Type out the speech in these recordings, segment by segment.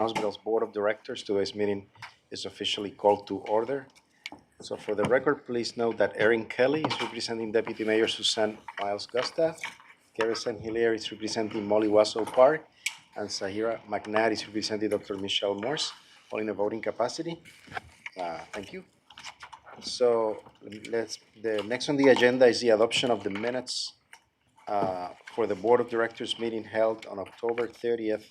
Hospital's Board of Directors. Today's meeting is officially called to order. So for the record, please note that Erin Kelly is representing Deputy Mayor Suzanne Miles Gustav, Garrison Hillier is representing Molly Wasso Park, and Sahira McNatt is representing Dr. Michelle Morse, all in a voting capacity. Thank you. So the next on the agenda is the adoption of the minutes for the Board of Directors meeting held on October 30th,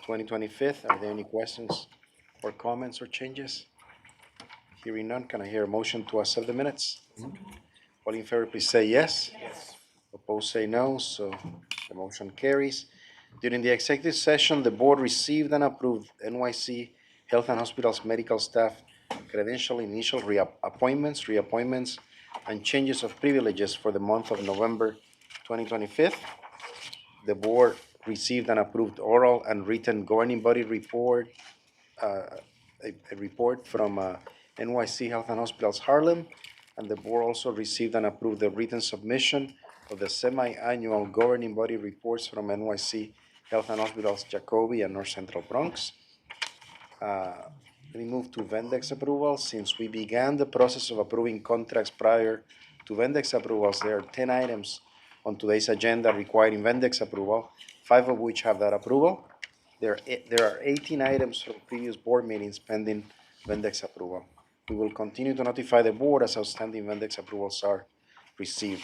2025. Are there any questions or comments or changes? Hearing none, can I hear a motion to accept the minutes? All in favor, please say yes. Yes. Opposed, say no. So the motion carries. During the executive session, the board received and approved NYC Health and Hospitals medical staff credential initial reappointments, and changes of privileges for the month of November 2025. The board received and approved oral and written governing body report, a report from NYC Health and Hospitals Harlem, and the board also received and approved the written submission of the semi-annual governing body reports from NYC Health and Hospitals Jacoby and North Central Bronx. Let me move to Vendex approval. Since we began the process of approving contracts prior to Vendex approvals, there are 10 items on today's agenda requiring Vendex approval, 5 of which have that approval. There are 18 items from previous board meetings pending Vendex approval. We will continue to notify the board as outstanding Vendex approvals are received.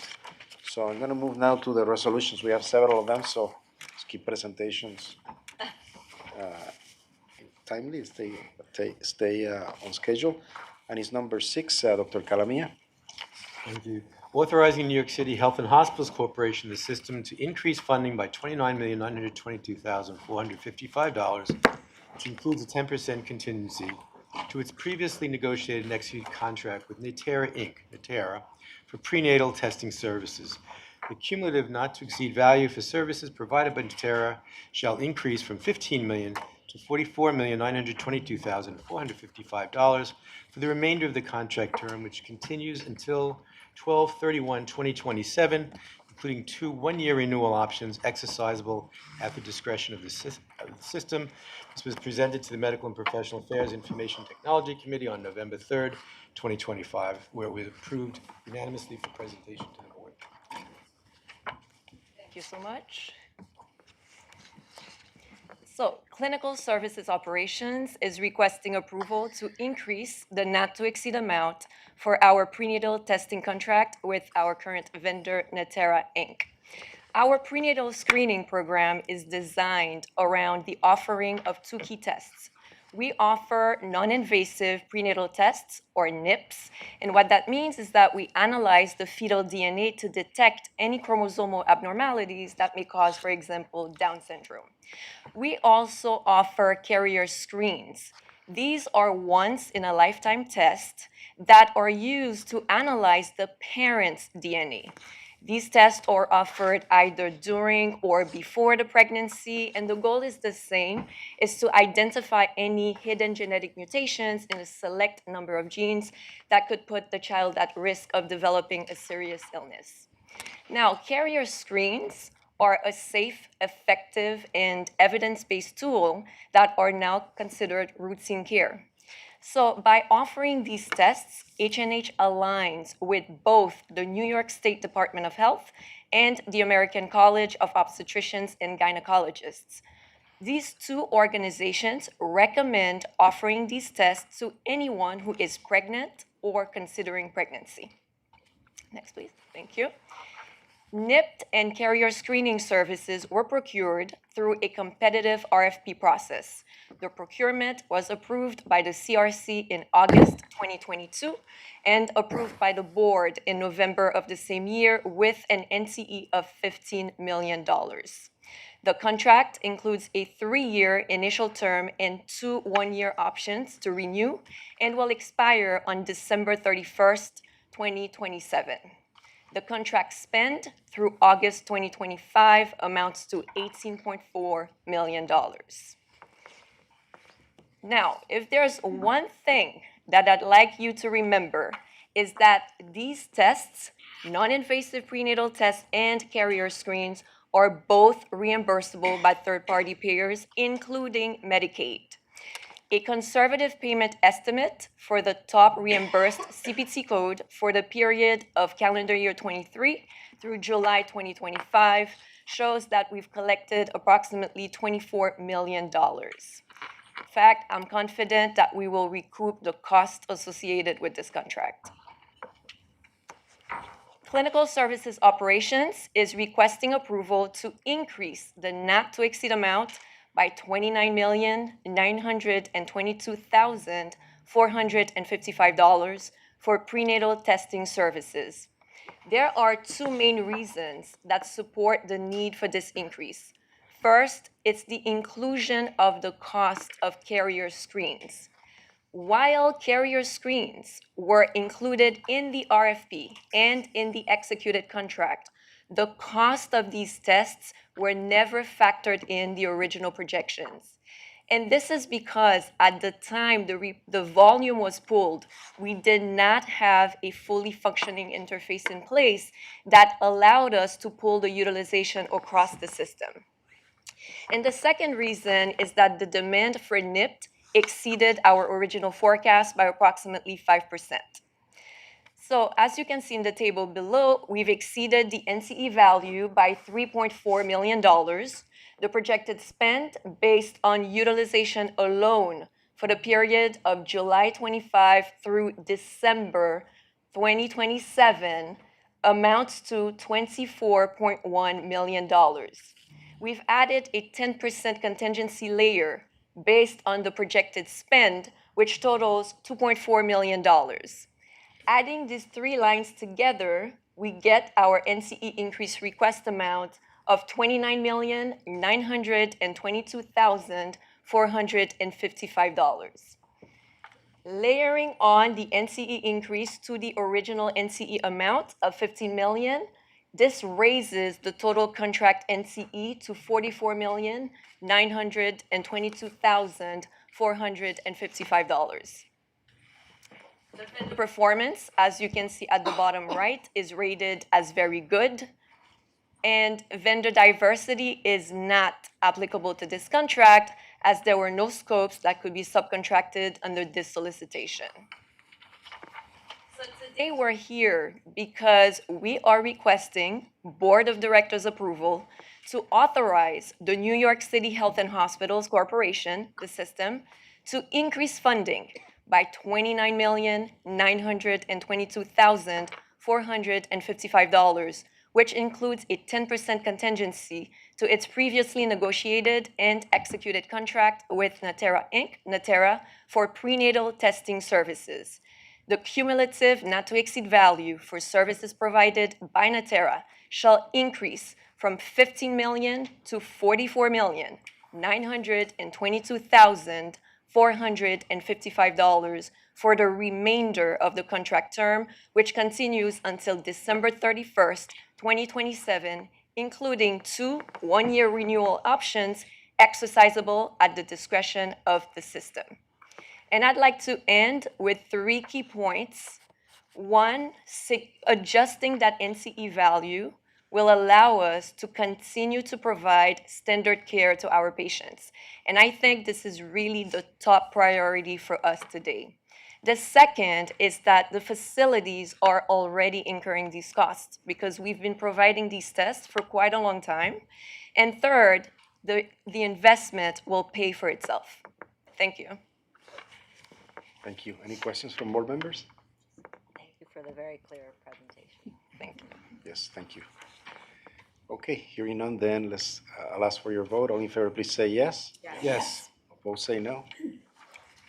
So I'm going to move now to the resolutions. We have several of them, so let's keep presentations timely, stay on schedule. And it's number 6, Dr. Calamia. Thank you. Authorizing New York City Health and Hospitals Corporation, the system, to increase funding by $29,922,455, which includes a 10% contingency, to its previously negotiated and executed contract with Natera Inc., for prenatal testing services. The cumulative not-to-exceed value for services provided by Natera shall increase from $15 million to $44,922,455 for the remainder of the contract term, which continues until 12/31/2027, including 2 one-year renewal options exercisable at the discretion of the system. This was presented to the Medical and Professional Affairs Information Technology Committee on November 3rd, 2025, where it was approved unanimously for presentation to the board. Thank you so much. So, Clinical Services Operations is requesting approval to increase the not-to-exceed amount for our prenatal testing contract with our current vendor, Natera Inc. Our prenatal screening program is designed around the offering of 2 key tests. We offer non-invasive prenatal tests, or NIPS, and what that means is that we analyze the fetal DNA to detect any chromosomal abnormalities that may cause, for example, Down syndrome. We also offer carrier screens. These are once-in-a-lifetime tests that are used to analyze the parent's DNA. These tests are offered either during or before the pregnancy, and the goal is the same, is to identify any hidden genetic mutations in a select number of genes that could put the child at risk of developing a serious illness. Now, carrier screens are a safe, effective, and evidence-based tool that are now considered routine care. So by offering these tests, H&H aligns with both the New York State Department of Health and the American College of Obstetricians and Gynecologists. These 2 organizations recommend offering these tests to anyone who is pregnant or considering pregnancy. Next, please. Thank you. NIPT and carrier screening services were procured through a competitive RFP process. The procurement was approved by the CRC in August 2022 and approved by the board in November of the same year with an NCE of $15 million. The contract includes a 3-year initial term and 2 one-year options to renew and will expire on December 31st, 2027. The contract spend through August 2025 amounts to $18.4 million. Now, if there's one thing that I'd like you to remember, is that these tests, non-invasive prenatal tests and carrier screens, are both reimbursable by third-party payers, including Medicaid. a conservative payment estimate for the top reimbursed CPT code for the period of calendar year 23 through July 2025 shows that we've collected approximately $24 million. In fact, I'm confident that we will recoup the cost associated with this contract. Clinical Services Operations is requesting approval to increase the not to exceed amount by $29,922,455 for prenatal testing services. There are two main reasons that support the need for this increase. First, it's the inclusion of the cost of carrier screens. While carrier screens were included in the RFP and in the executed contract, the cost of these tests were never factored in the original projections. And this is because at the time the volume was pulled, we did not have a fully functioning interface in place that allowed us to pull the utilization across the system. And the second reason is that the demand for NIPT exceeded our original forecast by approximately 5%. So as you can see in the table below, we've exceeded the NCE value by $3.4 million. The projected spend based on utilization alone for the period of July 25 through December 2027 amounts to $24.1 million. We've added a 10% contingency layer based on the projected spend, which totals $2.4 million. Adding these three lines together, we get our NCE increase request amount of $29,922,455. Layering on the NCE increase to the original NCE amount of $15 million, this raises the total contract NCE to $44,922,455. The vendor performance, as you can see at the bottom right, is rated as very good, and vendor diversity is not applicable to this contract as there were no scopes that could be subcontracted under this solicitation. So today we're here because we are requesting Board of Directors approval to authorize the New York City Health and Hospitals Corporation, the system, to increase funding by $29,922,455, which includes a 10% contingency to its previously negotiated and executed contract with Natera Inc., Natera, for prenatal testing services. The cumulative not to exceed value for services provided by Natera shall increase from $15 million to $44,922,455 for the remainder of the contract term, which continues until December 31st, 2027, including 2 one-year renewal options exercisable at the discretion of the system. And I'd like to end with 3 key points. One, adjusting that NCE value will allow us to continue to provide standard care to our patients. And I think this is really the top priority for us today. The second is that the facilities are already incurring these costs because we've been providing these tests for quite a long time. And third, the investment will pay for itself. Thank you. Thank you. Any questions from board members? Thank you for the very clear presentation. Thank you. Yes, thank you. Okay, hearing none, then I'll ask for your vote. All in favor, please say yes. Yes. Opposed, say no.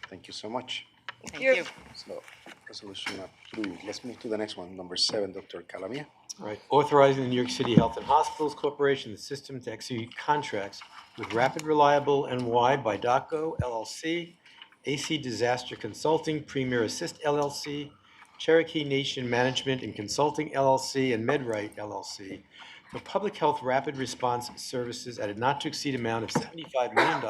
Thank you so much. Thank you. So, resolution approved. Let's move to the next one, number 7, Dr. Calamia. All right, authorizing the New York City Health and Hospitals Corporation, the system to execute contracts with Rapid Reliable NY by DACO LLC, AC Disaster Consulting, Premier Assist LLC, Cherokee Nation Management and Consulting LLC, and MedRight LLC for public health rapid response services at a not-to-exceed amount of $75 million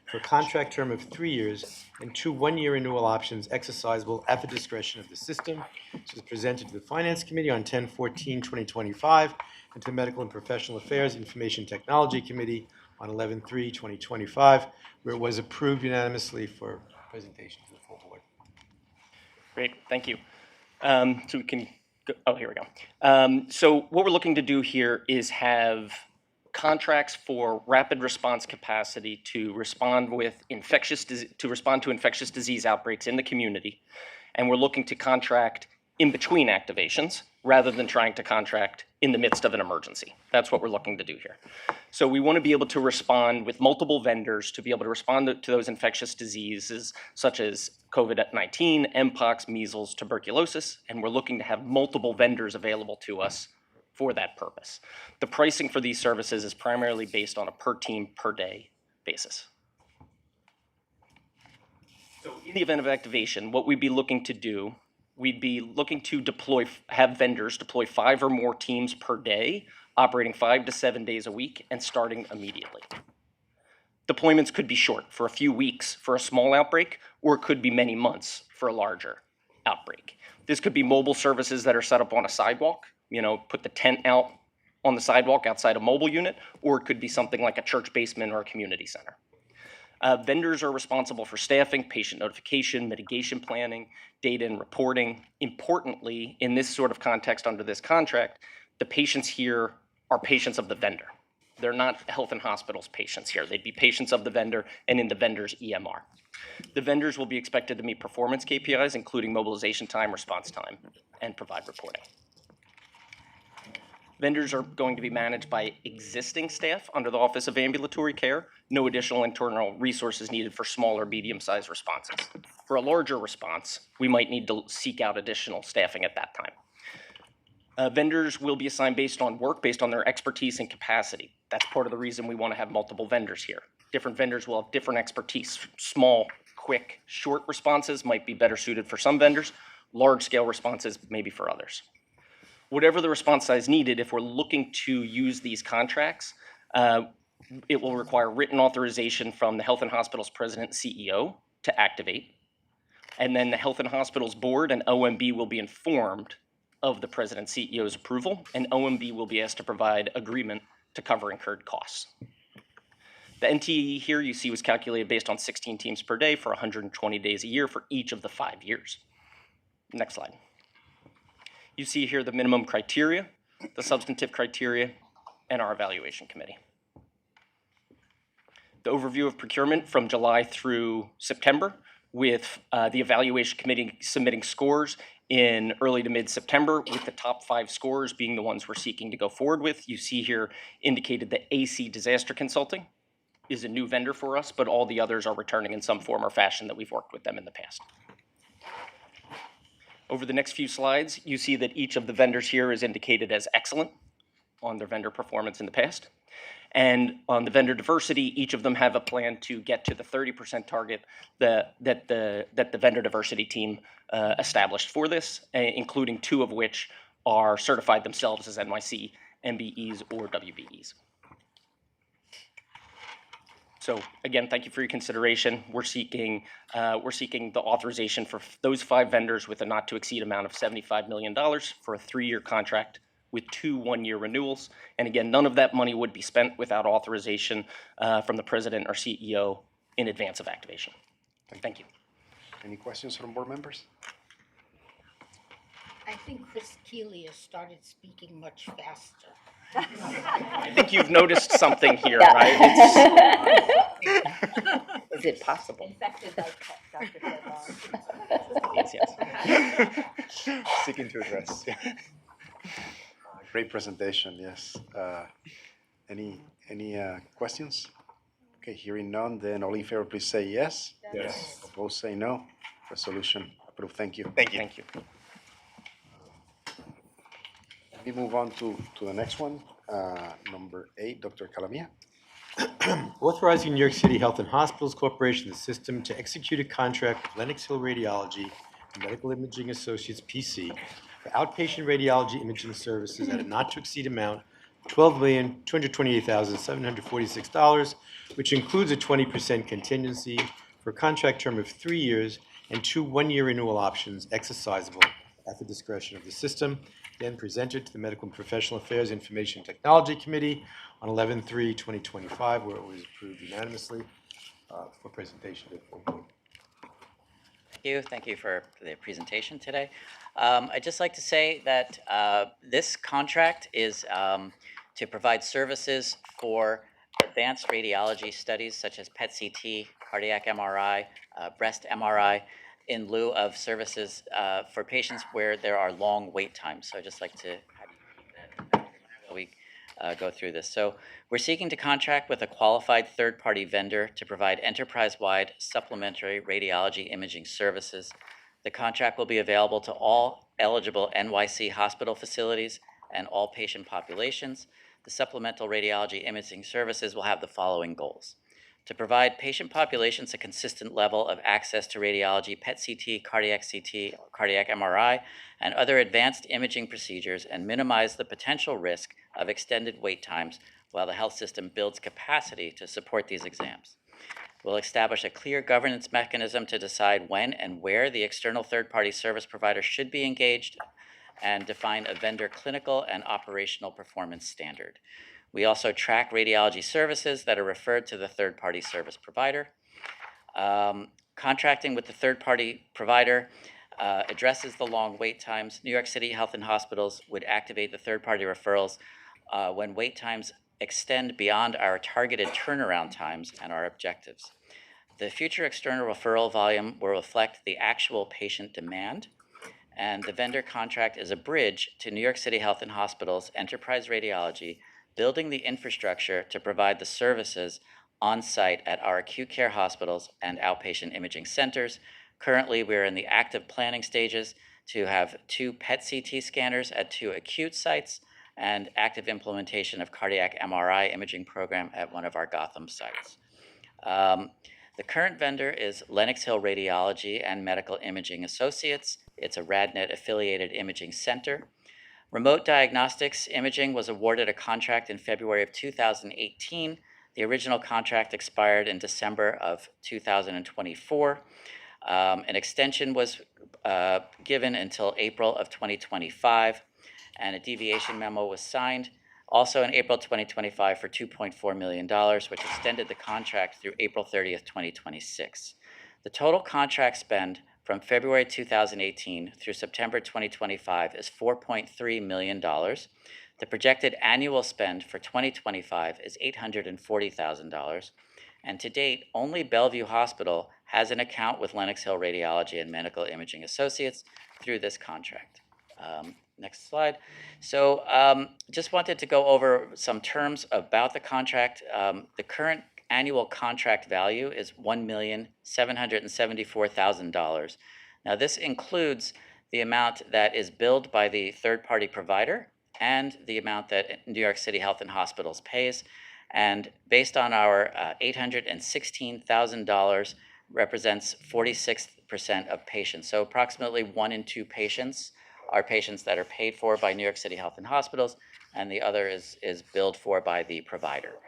for a contract term of 3 years and 2 one-year renewal options exercisable at the discretion of the system. This was presented to the Finance Committee on 10/14/2025 and to the Medical and Professional Affairs Information Technology Committee on 11/3/2025, where it was approved unanimously for presentation to the full board. Great, thank you. So we can go, oh, here we go. So what we're looking to do here is have contracts for rapid response capacity to respond to infectious disease outbreaks in the community. And we're looking to contract in between activations rather than trying to contract in the midst of an emergency. That's what we're looking to do here. So we want to be able to respond with multiple vendors to be able to respond to those infectious diseases such as COVID-19, Mpox, measles, tuberculosis, and we're looking to have multiple vendors available to us for that purpose. The pricing for these services is primarily based on a per team, per day basis. So in the event of activation, what we'd be looking to do, we'd be looking to have vendors deploy 5 or more teams per day, operating 5 to 7 days a week and starting immediately. Deployments could be short, for a few weeks for a small outbreak, or it could be many months for a larger outbreak. This could be mobile services that are set up on a sidewalk, put the tent out on the sidewalk outside a mobile unit, or it could be something like a church basement or a community center. Vendors are responsible for staffing, patient notification, mitigation planning, data and reporting. Importantly, in this sort of context under this contract, the patients here are patients of the vendor. They're not Health and Hospitals patients here. They'd be patients of the vendor and in the vendor's EMR. The vendors will be expected to meet performance KPIs, including mobilization time, response time, and provide reporting. Vendors are going to be managed by existing staff under the Office of Ambulatory Care. No additional internal resources needed for small or medium-sized responses. For a larger response, we might need to seek out additional staffing at that time. Vendors will be assigned based on their expertise and capacity. That's part of the reason we want to have multiple vendors here. Different vendors will have different expertise. Small, quick, short responses might be better suited for some vendors. Large-scale responses maybe for others. Whatever the response size needed, if we're looking to use these contracts, it will require written authorization from the Health and Hospitals President and CEO to activate. And then the Health and Hospitals Board and OMB will be informed of the President and CEO's approval, and OMB will be asked to provide agreement to cover incurred costs. The NTE here you see was calculated based on 16 teams per day for 120 days a year for each of the 5 years. Next slide. You see here the minimum criteria, the substantive criteria, and our evaluation committee. The overview of procurement from July through September, with the evaluation committee submitting scores in early to mid-September, with the top 5 scores being the ones we're seeking to go forward with. You see here indicated that AC Disaster Consulting is a new vendor for us, but all the others are returning in some form or fashion that we've worked with them in the past. Over the next few slides, you see that each of the vendors here is indicated as excellent on their vendor performance in the past. And on the vendor diversity, each of them have a plan to get to the 30% target that the vendor diversity team established for this, including 2 of which are certified themselves as NYC MBEs or WBEs. So again, thank you for your consideration. We're seeking the authorization for those 5 vendors with a not to exceed amount of $75 million for a 3-year contract with 2 one-year renewals. And again, none of that money would be spent without authorization from the president or CEO in advance of activation. Thank you. Any questions from board members? I think Chris Keeley has started speaking much faster. I think you've noticed something here, Yeah. right? Is it possible? Infected by Dr. Fedon. Yes. Seeking to address. Great presentation, yes. Any questions? Okay, hearing none, then all in favor, please say yes. Yes. Opposed, say no. Resolution approved. Thank you. Thank you. We move on to the next one, number 8, Dr. Calamia. Authorizing New York City Health and Hospitals Corporation, the system, to execute a contract with Lenox Hill Radiology and Medical Imaging Associates, PC, for outpatient radiology imaging services at a not-to-exceed amount of $12,228,746, which includes a 20% contingency for a contract term of 3 years and 2 one-year renewal options exercisable at the discretion of the system, then presented to the Medical and Professional Affairs Information Technology Committee on 11/3/2025, where it was approved unanimously for presentation to the full board. Thank you for the presentation today. I'd just like to say that this contract is to provide services for advanced radiology studies such as PET-CT, cardiac MRI, breast MRI, in lieu of services for patients where there are long wait times. So I'd just like to have you that while we go through this. So we're seeking to contract with a qualified third-party vendor to provide enterprise-wide supplementary radiology imaging services. The contract will be available to all eligible NYC hospital facilities and all patient populations. The supplemental radiology imaging services will have the following goals: to provide patient populations a consistent level of access to radiology, PET-CT, cardiac MRI, and other advanced imaging procedures, and minimize the potential risk of extended wait times while the health system builds capacity to support these exams. We'll establish a clear governance mechanism to decide when and where the external third-party service provider should be engaged, and define a vendor clinical and operational performance standard. We also track radiology services that are referred to the third-party service provider. Contracting with the third-party provider addresses the long wait times. New York City Health and Hospitals would activate the third-party referrals when wait times extend beyond our targeted turnaround times and our objectives. The future external referral volume will reflect the actual patient demand, and the vendor contract is a bridge to New York City Health and Hospitals enterprise radiology, building the infrastructure to provide the services on site at our acute care hospitals and outpatient imaging centers. Currently, we're in the active planning stages to have 2 PET-CT scanners at 2 acute sites and active implementation of cardiac MRI imaging program at one of our Gotham sites. The current vendor is Lenox Hill Radiology and Medical Imaging Associates. It's a RadNet affiliated imaging center. Remote Diagnostics Imaging was awarded a contract in February of 2018. The original contract expired in December of 2024. An extension was given until April of 2025, and a deviation memo was signed also in April 2025 for $2.4 million, which extended the contract through April 30th, 2026. The total contract spend from February 2018 through September 2025 is $4.3 million. The projected annual spend for 2025 is $840,000. And to date, only Bellevue Hospital has an account with Lenox Hill Radiology and Medical Imaging Associates through this contract. Next slide. So just wanted to go over some terms about the contract. The current annual contract value is $1,774,000. Now this includes the amount that is billed by the third-party provider and the amount that New York City Health and Hospitals pays. And based on our $816,000 represents 46% of patients. So approximately 1 in 2 patients are patients that are paid for by New York City Health and Hospitals, and the other is billed for by the provider.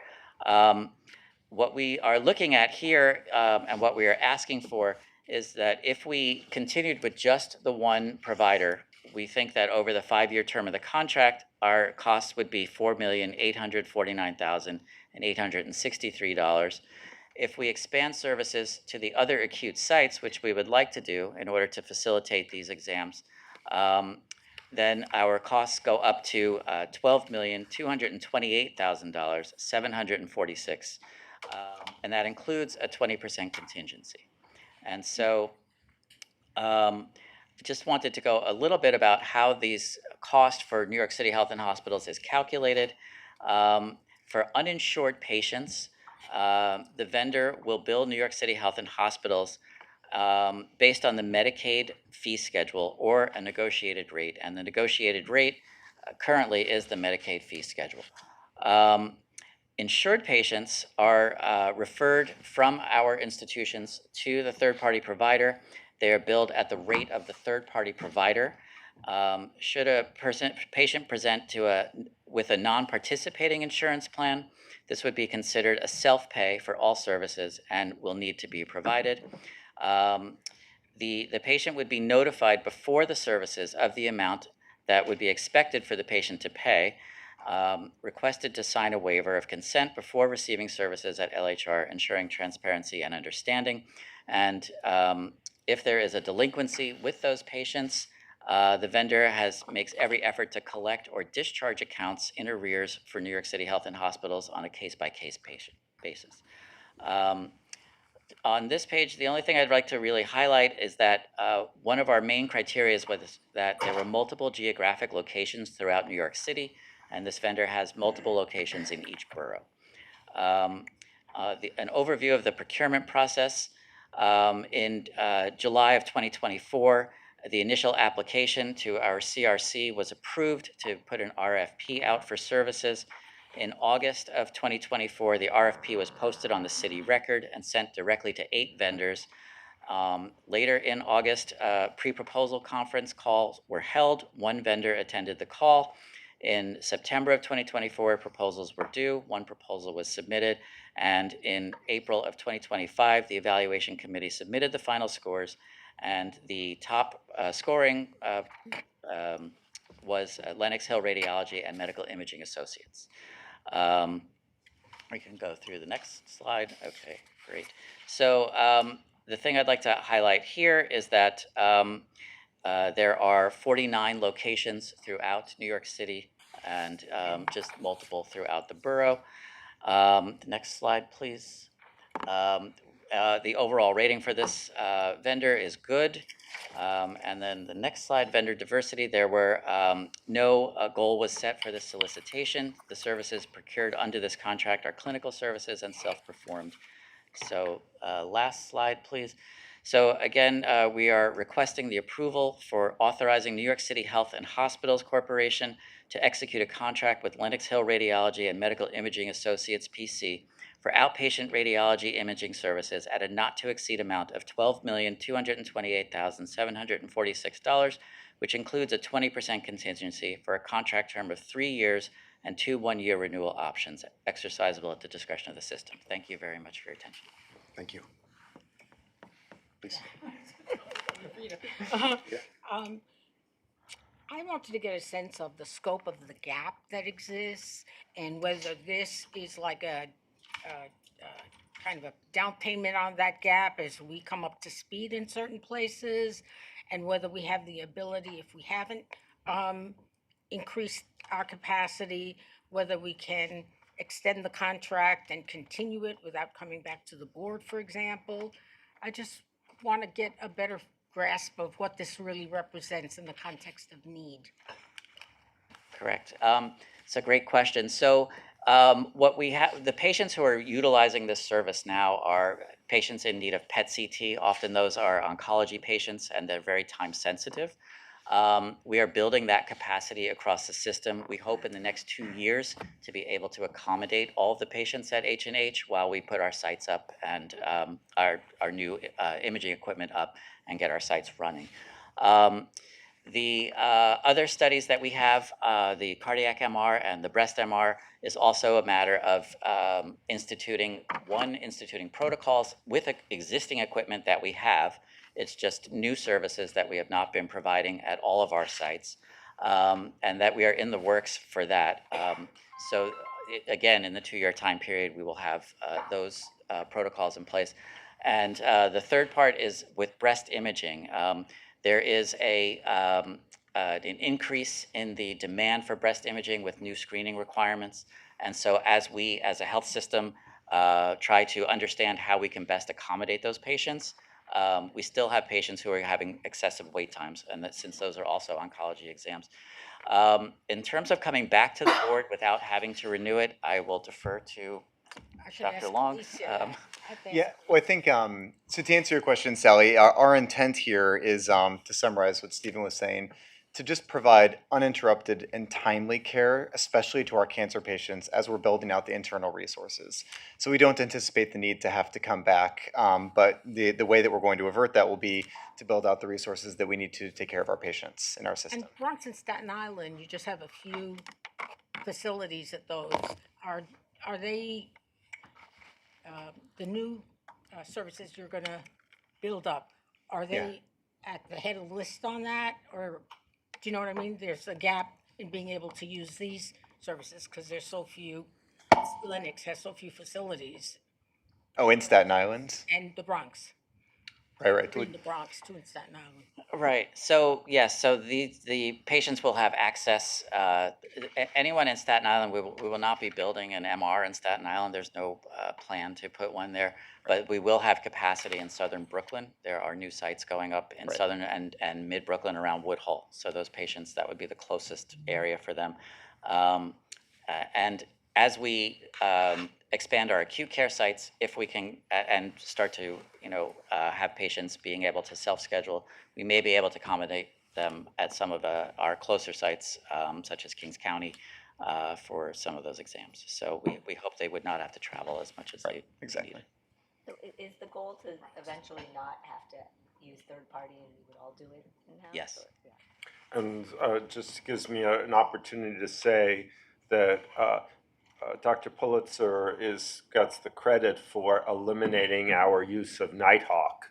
What we are looking at here and what we are asking for is that if we continued with just the one provider, we think that over the 5-year term of the contract, our costs would be $4,849,863. If we expand services to the other acute sites, which we would like to do in order to facilitate these exams, then our costs go up to $12,228,746, and that includes a 20% contingency. And so just wanted to go a little bit about how these costs for New York City Health and Hospitals is calculated. For uninsured patients, the vendor will bill New York City Health and Hospitals based on the Medicaid fee schedule or a negotiated rate, and the negotiated rate currently is the Medicaid fee schedule. Insured patients are referred from our institutions to the third-party provider. They are billed at the rate of the third-party provider. Should a patient present with a non-participating insurance plan, this would be considered a self-pay for all services and will need to be provided. The patient would be notified before the services of the amount that would be expected for the patient to pay. requested to sign a waiver of consent before receiving services at LHR, ensuring transparency and understanding. And if there is a delinquency with those patients, the vendor makes every effort to collect or discharge accounts in arrears for New York City Health and Hospitals on a case-by-case basis. On this page, the only thing I'd like to really highlight is that one of our main criteria was that there were multiple geographic locations throughout New York City, and this vendor has multiple locations in each borough. An overview of the procurement process. In July of 2024, the initial application to our CRC was approved to put an RFP out for services. In August of 2024, the RFP was posted on the city record and sent directly to 8 vendors. Later in August, pre-proposal conference calls were held. 1 vendor attended the call. In September of 2024, proposals were due. 1 proposal was submitted. And in April of 2025, the evaluation committee submitted the final scores, and the top scoring was Lenox Hill Radiology and Medical Imaging Associates. We can go through the next slide. Okay, great. So the thing I'd like to highlight here is that there are 49 locations throughout New York City and just multiple throughout the borough. Next slide, please. The overall rating for this vendor is good. And then the next slide, vendor diversity. There were no goal was set for this solicitation. The services procured under this contract are clinical services and self-performed. So last slide, please. So again, we are requesting the approval for authorizing New York City Health and Hospitals Corporation to execute a contract with Lenox Hill Radiology and Medical Imaging Associates, PC, for outpatient radiology imaging services at a not-to-exceed amount of $12,228,746, which includes a 20% contingency for a contract term of 3 years and 2 one-year renewal options, exercisable at the discretion of the system. Thank you very much for your attention. Thank you. Please. I wanted to get a sense of the scope of the gap that exists and whether this is like a kind of a down payment on that gap as we come up to speed in certain places, and whether we have the ability, if we haven't increased our capacity, whether we can extend the contract and continue it without coming back to the board, for example. I just want to get a better grasp of what this really represents in the context of need. Correct. It's a great question. So what we have, the patients who are utilizing this service now are patients in need of PET-CT. Often those are oncology patients, and they're very time sensitive. We are building that capacity across the system. We hope in the next 2 years to be able to accommodate all of the patients at H&H while we put our sites up and our new imaging equipment up and get our sites running. The other studies that we have, the cardiac MR and the breast MR, is also a matter of instituting protocols with existing equipment that we have. It's just new services that we have not been providing at all of our sites, and that we are in the works for that. So again, in the 2-year time period, we will have those protocols in place. And the third part is with breast imaging. There is an increase in the demand for breast imaging with new screening requirements. And so as we, as a health system, try to understand how we can best accommodate those patients, we still have patients who are having excessive wait times, and that, since those are also oncology exams. In terms of coming back to the board without having to renew it, I will defer to Dr. Long. Yeah, well, I think, so to answer your question, Sally, our intent here is, to summarize what Stephen was saying, to just provide uninterrupted and timely care, especially to our cancer patients, as we're building out the internal resources. So we don't anticipate the need to have to come back, but the way that we're going to avert that will be to build out the resources that we need to take care of our patients in our system. And Bronx and Staten Island, you just have a few facilities at those. Are they the new services you're going to build up? Are they at the head of the list on that, or do you know what I mean? There's a gap in being able to use these services because there's so few, Lennox has so few facilities, Oh, in Staten Island? and the Bronx, Right. three in the Bronx, two in Staten Island. Right. So yes. So the patients will have access. Anyone in Staten Island, we will not be building an MR in Staten Island. There's no plan to put one there. But we will have capacity in southern Brooklyn. There are new sites going up in Right. southern and mid Brooklyn around Woodhull. So those patients, that would be the closest area for them. And as we expand our acute care sites, if we can and start to have patients being able to self-schedule, we may be able to accommodate them at some of our closer sites, such as Kings County, for some of those exams. So we hope they would not have to travel as much as they Exactly. need. So is the goal to eventually not have to use third party and we would all do it in-house? Yes. or- yeah. And just gives me an opportunity to say that Dr. Pulitzer gets the credit for eliminating our use of Nighthawk,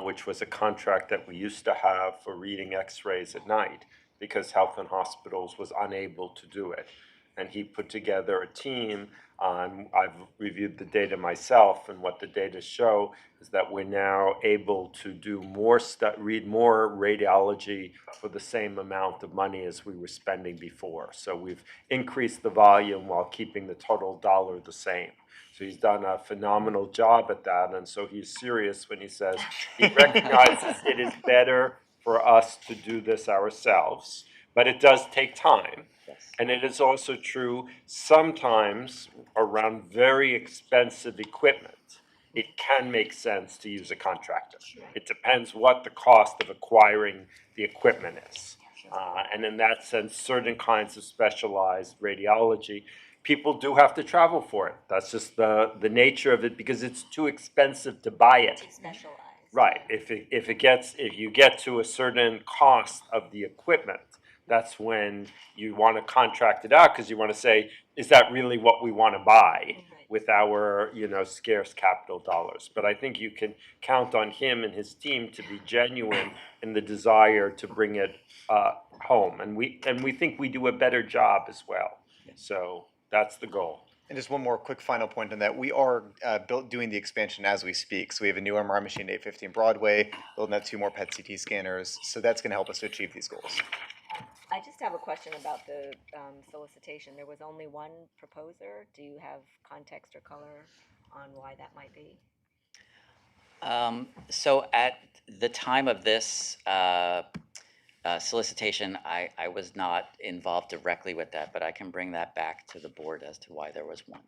which was a contract that we used to have for reading X-rays at night because Health and Hospitals was unable to do it. And he put together a team. I've reviewed the data myself, and what the data show is that we're now able to do read more radiology for the same amount of money as we were spending before. So we've increased the volume while keeping the total dollar the same. So he's done a phenomenal job at that, and so he's serious when he says he recognizes it is better for us to do this ourselves, but it does take time. And it is also true sometimes around very expensive equipment, it can make sense to use a contractor. It depends what the cost of acquiring the equipment is. And in that sense, certain kinds of specialized radiology, people do have to travel for it. That's just the nature of it because it's too expensive to buy it. Specialized. Right. If you get to a certain cost of the equipment, that's when you want to contract it out because you want to say, is that really what we want to buy with our, scarce capital dollars? But I think you can count on him and his team to be genuine in the desire to bring it home, and we think we do a better job as well. So that's the goal. And just one more quick final point on that. We are doing the expansion as we speak. So we have a new MRI machine at 815 Broadway, building out 2 more PET-CT scanners. So that's going to help us to achieve these goals. I just have a question about the solicitation. There was only one proposer. Do you have context or color on why that might be? So at the time of this solicitation, I was not involved directly with that, but I can bring that back to the board as to why there was one.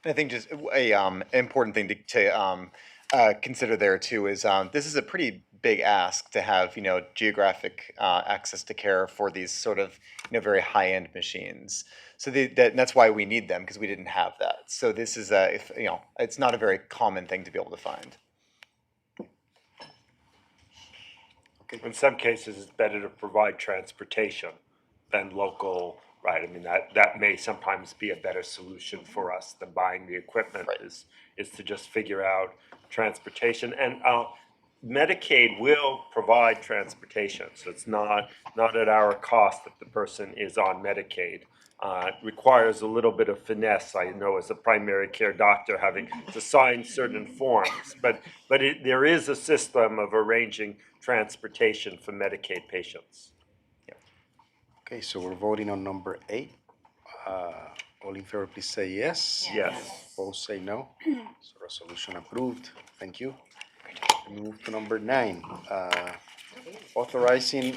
And I think just a important thing to consider there too is this is a pretty big ask to have geographic access to care for these sort of very high end machines. So that's why we need them because we didn't have that. So this is it's not a very common thing to be able to find. In some cases, it's better to provide transportation than local, right? I mean, that may sometimes be a better solution for us than buying the equipment. Right. Is to just figure out transportation. And Medicaid will provide transportation, so it's not at our cost if the person is on Medicaid. It requires a little bit of finesse, I know, as a primary care doctor, having to sign certain forms. But there is a system of arranging transportation for Medicaid patients. Okay, so we're voting on number 8. All in favor, please say yes. Yes. Opposed, say no. So resolution approved. Thank you. We move to number 9. Authorizing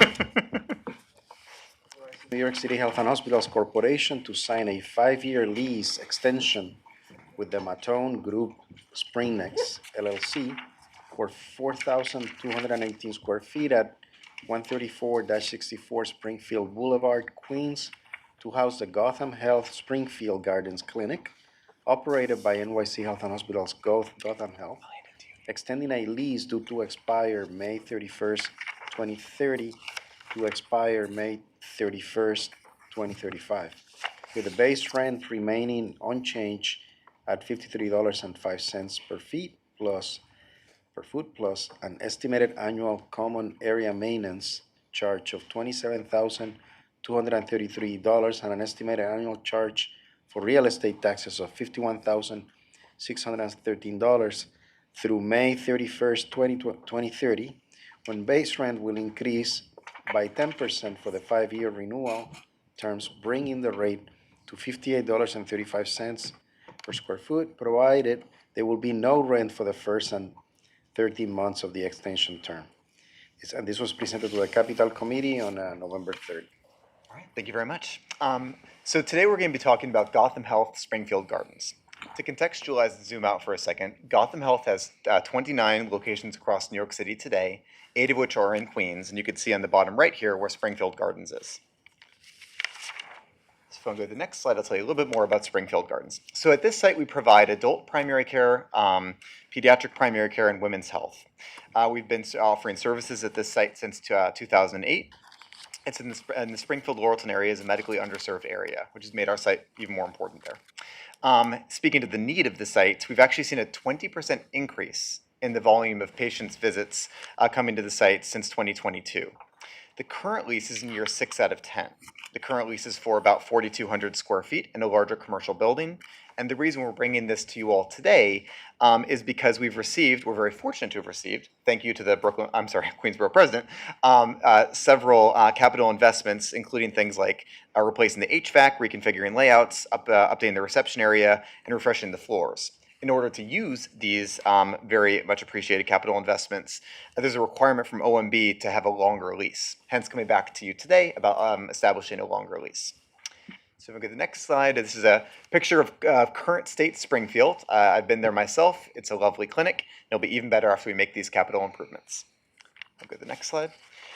New York City Health and Hospitals Corporation to sign a 5-year lease extension with the Matone Group Springnex LLC for 4,218 square feet at 134-64 Springfield Boulevard, Queens, to house the Gotham Health Springfield Gardens Clinic, operated by NYC Health and Hospitals Gotham Health, extending a lease due to expire May 31st, 2030 to expire May 31st, 2035, with the base rent remaining unchanged at $53.05 per foot plus an estimated annual common area maintenance charge of $233 and an estimated annual charge for real estate taxes of $51,613 through May 31st, 2030, when base rent will increase by 10% for the 5-year renewal terms, bringing the rate to $58.35 per square foot, provided there will be no rent for the first and 13 months of the extension term. And this was presented to the Capital Committee on November 3rd. All right, thank you very much. So today we're going to be talking about Gotham Health Springfield Gardens. To contextualize and zoom out for a second, Gotham Health has 29 locations across New York City today, 8 of which are in Queens, and you can see on the bottom right here where Springfield Gardens is. So if I go to the next slide, I'll tell you a little bit more about Springfield Gardens. So at this site, we provide adult primary care, pediatric primary care, and women's health. We've been offering services at this site since 2008. It's in the Springfield-Laurelton area is a medically underserved area, which has made our site even more important there. Speaking to the need of the site, we've actually seen a 20% increase in the volume of patients' visits coming to the site since 2022. The current lease is in year 6 out of 10. The current lease is for about 4,200 square feet in a larger commercial building. And the reason we're bringing this to you all today is because we're very fortunate to have received, thank you to the Queensborough president, several capital investments, including things like replacing the HVAC, reconfiguring layouts, updating the reception area, and refreshing the floors. In order to use these very much appreciated capital investments, there's a requirement from OMB to have a longer lease. Hence, coming back to you today about establishing a longer lease. So if we go to the next slide, this is a picture of current state Springfield. I've been there myself. It's a lovely clinic. It'll be even better after we make these capital improvements. I'll go to the next slide.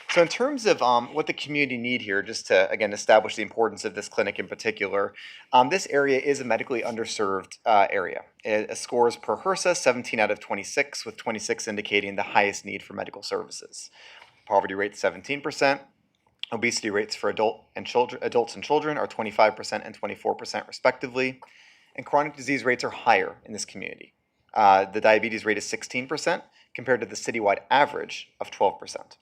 So in terms of what the community need here, just to, again, establish the importance of this clinic in particular, this area is a medically underserved area. It scores per HRSA 17 out of 26, with 26 indicating the highest need for medical services. Poverty rate 17%. Obesity rates for adults and children are 25% and 24% respectively. And chronic disease rates are higher in this community. The diabetes rate is 16% compared to the citywide average of 12%.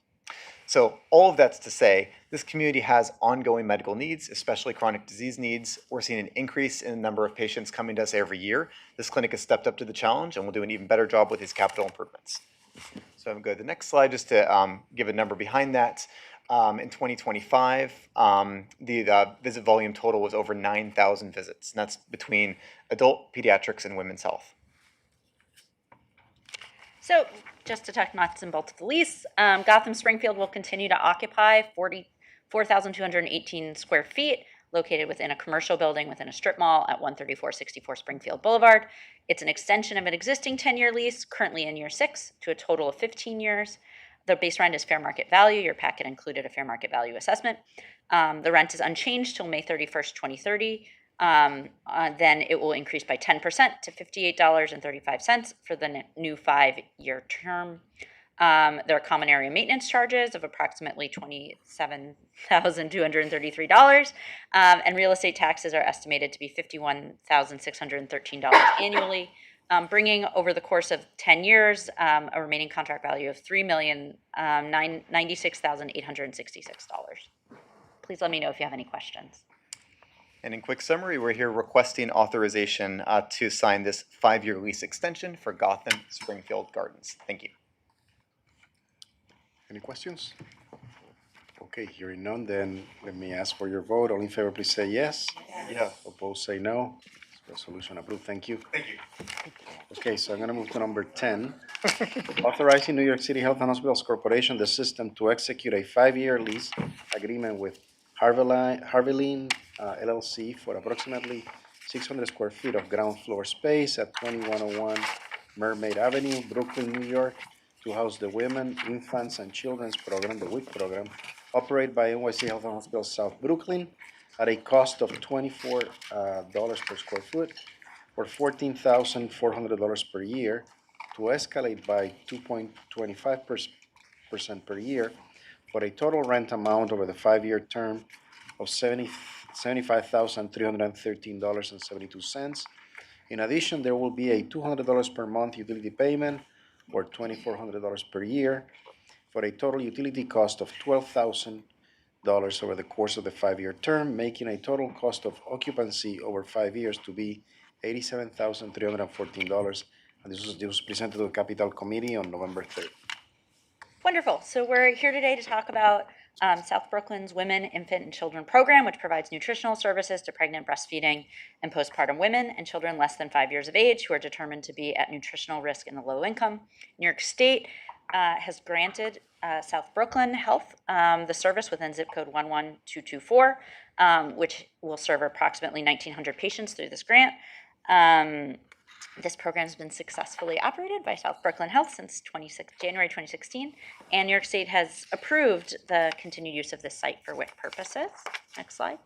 So all of that's to say, this community has ongoing medical needs, especially chronic disease needs. We're seeing an increase in the number of patients coming to us every year. This clinic has stepped up to the challenge and will do an even better job with these capital improvements. So I'm going to go to the next slide just to give a number behind that. In 2025, the visit volume total was over 9,000 visits, and that's between adult, pediatrics, and women's health. So just to talk nuts and bolts of the lease, Gotham Springfield will continue to occupy 44,218 square feet located within a commercial building within a strip mall at 13464 Springfield Boulevard. It's an extension of an existing 10-year lease, currently in year 6, to a total of 15 years. The base rent is fair market value. Your packet included a fair market value assessment. The rent is unchanged till May 31st, 2030. Then it will increase by 10% to $58.35 for the new 5-year term. There are common area maintenance charges of approximately $27,233, and real estate taxes are estimated to be $51,613 annually, bringing over the course of 10 years a remaining contract value of $3,096,866. Please let me know if you have any questions. And in quick summary, we're here requesting authorization to sign this 5-year lease extension for Gotham Springfield Gardens. Thank you. Any questions? Okay, hearing none, then let me ask for your vote. All in favor, please say yes. Yeah. Opposed, say no. Resolution approved. Thank you. Thank you. Okay, so I'm going to move to number 10. Authorizing New York City Health and Hospitals Corporation, the system, to execute a 5-year lease agreement with Harveyline LLC for approximately 600 square feet of ground floor space at 2101 Mermaid Avenue, Brooklyn, New York, to house the Women, Infants, and Children's Program, the WIC program, operated by NYC Health and Hospitals South Brooklyn at a cost of $24 per square foot or $14,400 per year, to escalate by 2.25% per year for a total rent amount over the 5-year term of $75,313.72. In addition, there will be a $200 per month utility payment or $2,400 per year for a total utility cost of $12,200 over the course of the 5-year term, making a total cost of occupancy over 5 years to be $87,314. And this was presented to the Capital Committee on November 3rd. Wonderful. So we're here today to talk about South Brooklyn's Women, Infant, and Children Program, which provides nutritional services to pregnant, breastfeeding, and postpartum women and children less than 5 years of age who are determined to be at nutritional risk in the low income. New York State has granted South Brooklyn Health the service within zip code 11224, which will serve approximately 1,900 patients through this grant. This program has been successfully operated by South Brooklyn Health since January 2016, and New York State has approved the continued use of this site for WIC purposes. Next slide.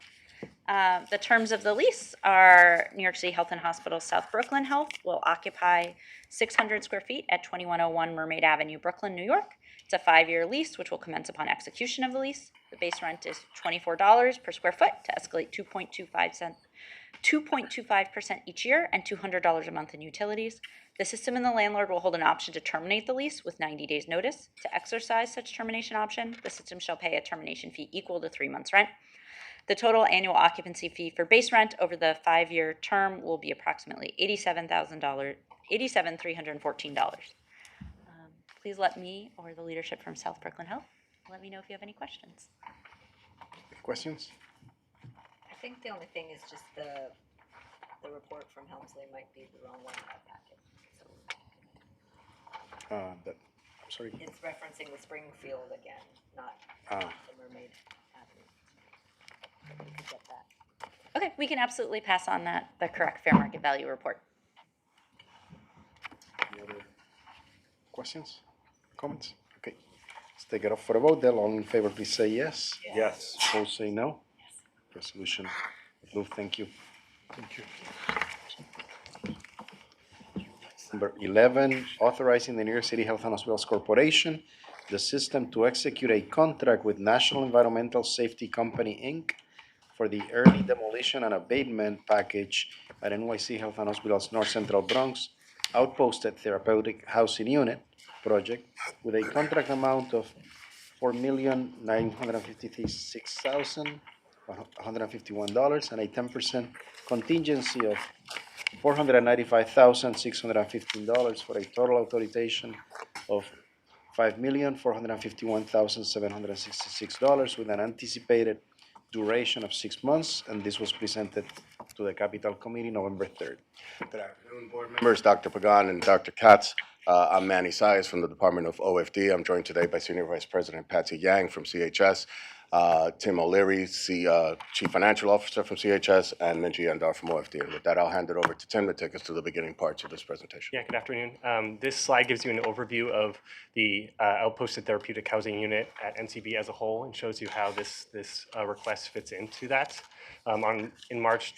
The terms of the lease are New York City Health and Hospitals South Brooklyn Health will occupy 600 square feet at 2101 Mermaid Avenue, Brooklyn, New York. It's a 5-year lease, which will commence upon execution of the lease. The base rent is $24 per square foot to escalate 2.25% each year and $200 a month in utilities. The system and the landlord will hold an option to terminate the lease with 90 days notice. To exercise such termination option, the system shall pay a termination fee equal to 3 months' rent. The total annual occupancy fee for base rent over the 5-year term will be approximately $87,314. Please let me or the leadership from South Brooklyn Health let me know if you have any questions. Questions? I think the only thing is just the report from Helmsley might be the wrong one in our packet. So I'm sorry. it's referencing the Springfield again, not Ah. the Mermaid Avenue. If we could get that. Okay, we can absolutely pass on the correct fair market value report. Any other questions? Comments? Okay. Let's take it up for a vote. Then all in favor, please say yes. Yes. Opposed, say no. Resolution approved. Thank you. Thank you. Number 11, authorizing the New York City Health and Hospitals Corporation, the system to execute a contract with National Environmental Safety Company, Inc. for the early demolition and abatement package at NYC Health and Hospitals North Central Bronx Outposted Therapeutic Housing Unit project with a contract amount of $4,956,151 and a 10% contingency of $495,615 for a total authorization of $5,451,766 with an anticipated duration of 6 months, and this was presented to the Capital Committee November 3rd. Good afternoon, board members, Dr. Pagan and Dr. Katz. I'm Manny Saez from the Department of OFD. I'm joined today by Senior Vice President Patsy Yang from CHS, Tim O'Leary, Chief Financial Officer from CHS, and Minji Andar from OFD. And with that, I'll hand it over to Tim to take us through the beginning parts of this presentation. Yeah, good afternoon. This slide gives you an overview of the Outposted Therapeutic Housing Unit at NCB as a whole and shows you how this request fits into that. In March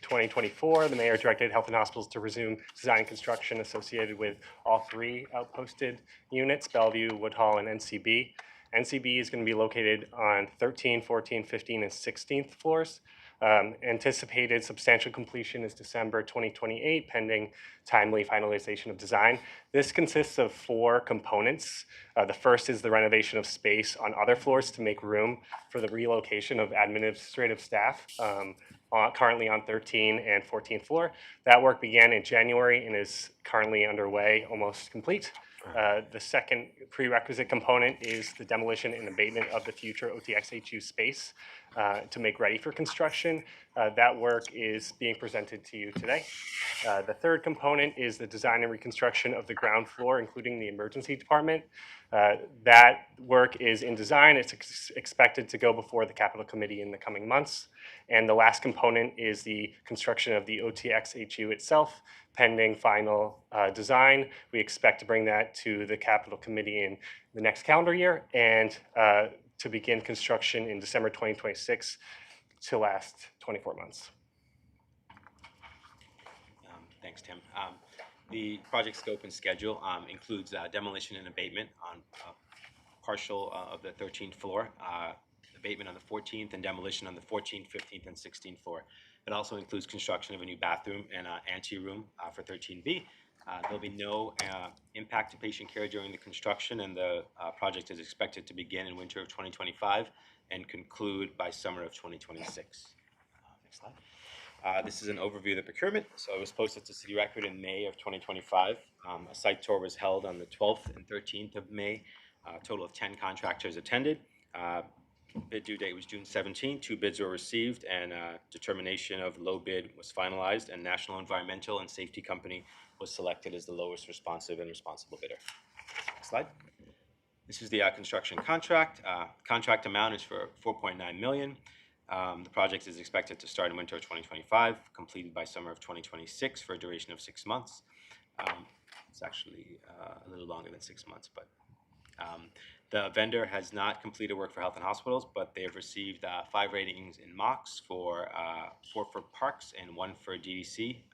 2024, the mayor directed Health and Hospitals to resume design and construction associated with all 3 outposted units, Bellevue, Woodhall, and NCB. NCB is going to be located on 13, 14, 15, and 16th floors. Anticipated substantial completion is December 2028, pending timely finalization of design. This consists of 4 components. The first is the renovation of space on other floors to make room for the relocation of administrative staff, currently on 13 and 14th floor. That work began in January and is currently underway, almost complete. The second prerequisite component is the demolition and abatement of the future OTXHU space to make ready for construction. That work is being presented to you today. The third component is the design and reconstruction of the ground floor, including the emergency department. That work is in design. It's expected to go before the Capital Committee in the coming months. And the last component is the construction of the OTXHU itself. Pending final design, we expect to bring that to the Capital Committee in the next calendar year and to begin construction in December 2026 to last 24 months. Thanks, Tim. The project scope and schedule includes demolition and abatement on partial of the 13th floor, abatement on the 14th, and demolition on the 14th, 15th, and 16th floor. It also includes construction of a new bathroom and ante room for 13B, There'll be no impact to patient care during the construction, and the project is expected to begin in winter of 2025 and conclude by summer of 2026. Next slide. This is an overview of the procurement. So it was posted to City Record in May of 2025. A site tour was held on the 12th and 13th of May. A total of 10 contractors attended. Bid due date was June 17. 2 bids were received, and determination of low bid was finalized, and National Environmental and Safety Company was selected as the lowest responsive and responsible bidder. Next slide. This is the construction contract. Contract amount is for $4.9 million. The project is expected to start in winter of 2025, completed by summer of 2026 for a duration of 6 months. It's actually a little longer than 6 months, but the vendor has not completed work for Health and Hospitals, but they have received 5 ratings in MOX for 4 for Parks and 1 for DDC,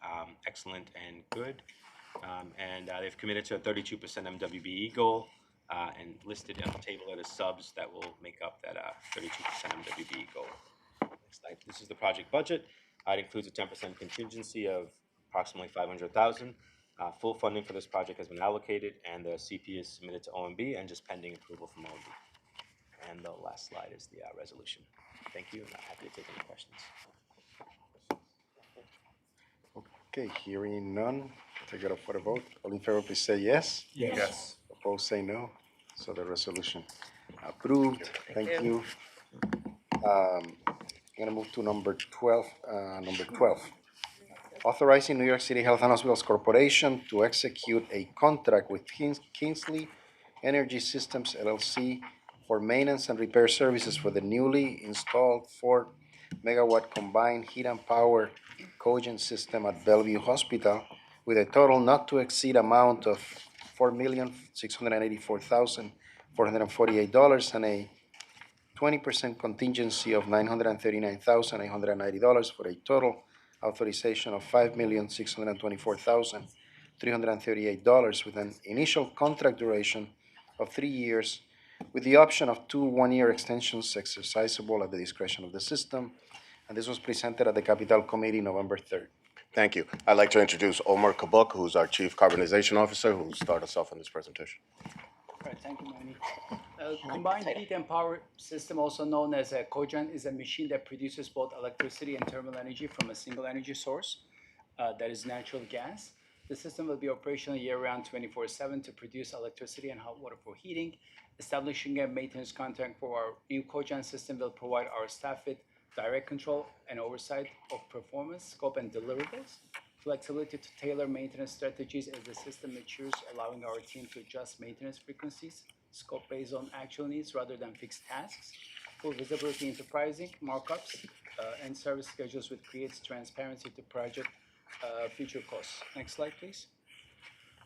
excellent and good. And they've committed to a 32% MWBE goal, and listed on the table are the subs that will make up that 32% MWBE goal. Next slide. This is the project budget. It includes a 10% contingency of approximately $500,000. Full funding for this project has been allocated, and the CP is submitted to OMB and just pending approval from OMB. And the last slide is the resolution. Thank you, and I'm happy to take any questions. Okay, hearing none, take it up for a vote. All in favor, please say yes. Yes. Opposed, say no. So the resolution approved. Thank you. I'm gonna move to number 12. Authorizing New York City Health and Hospitals Corporation to execute a contract with Kingsley Energy Systems LLC for maintenance and repair services for the newly installed 4-megawatt combined heat and power cogen system at Bellevue Hospital with a total not to exceed amount of $4,684,448 and a 20% contingency of $939,890 for a total authorization of $5,624,338 with an initial contract duration of 3 years with the option of 2 one-year extensions exercisable at the discretion of the system. And this was presented at the Capital Committee November 3rd. Thank you. I'd like to introduce Omar Kabuk, who's our Chief Carbonization Officer, who will start us off in this presentation. All right, thank you, Manny. Combined heat and power system, also known as a cogen, is a machine that produces both electricity and thermal energy from a single energy source, that is natural gas. The system will be operational year-round 24/7 to produce electricity and hot water for heating. Establishing a maintenance contract for our new cogen system will provide our staff with direct control and oversight of performance, scope, and deliverables. Flexibility to tailor maintenance strategies as the system matures, allowing our team to adjust maintenance frequencies, scope based on actual needs rather than fixed tasks. Full visibility into pricing, markups, and service schedules, which creates transparency to project future costs. Next slide, please.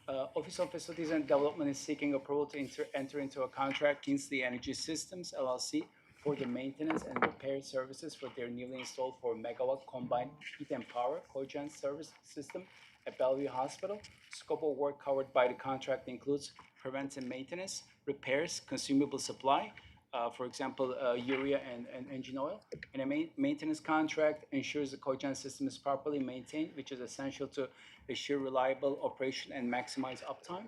Office of Facilities and Development is seeking approval to enter into a contract with Kingsley Energy Systems LLC for the maintenance and repair services for their newly installed 4-megawatt combined heat and power cogen service system at Bellevue Hospital. Scope of work covered by the contract includes preventive maintenance, repairs, consumable supply, for example, urea and engine oil. And a maintenance contract ensures the cogen system is properly maintained, which is essential to ensure reliable operation and maximize uptime,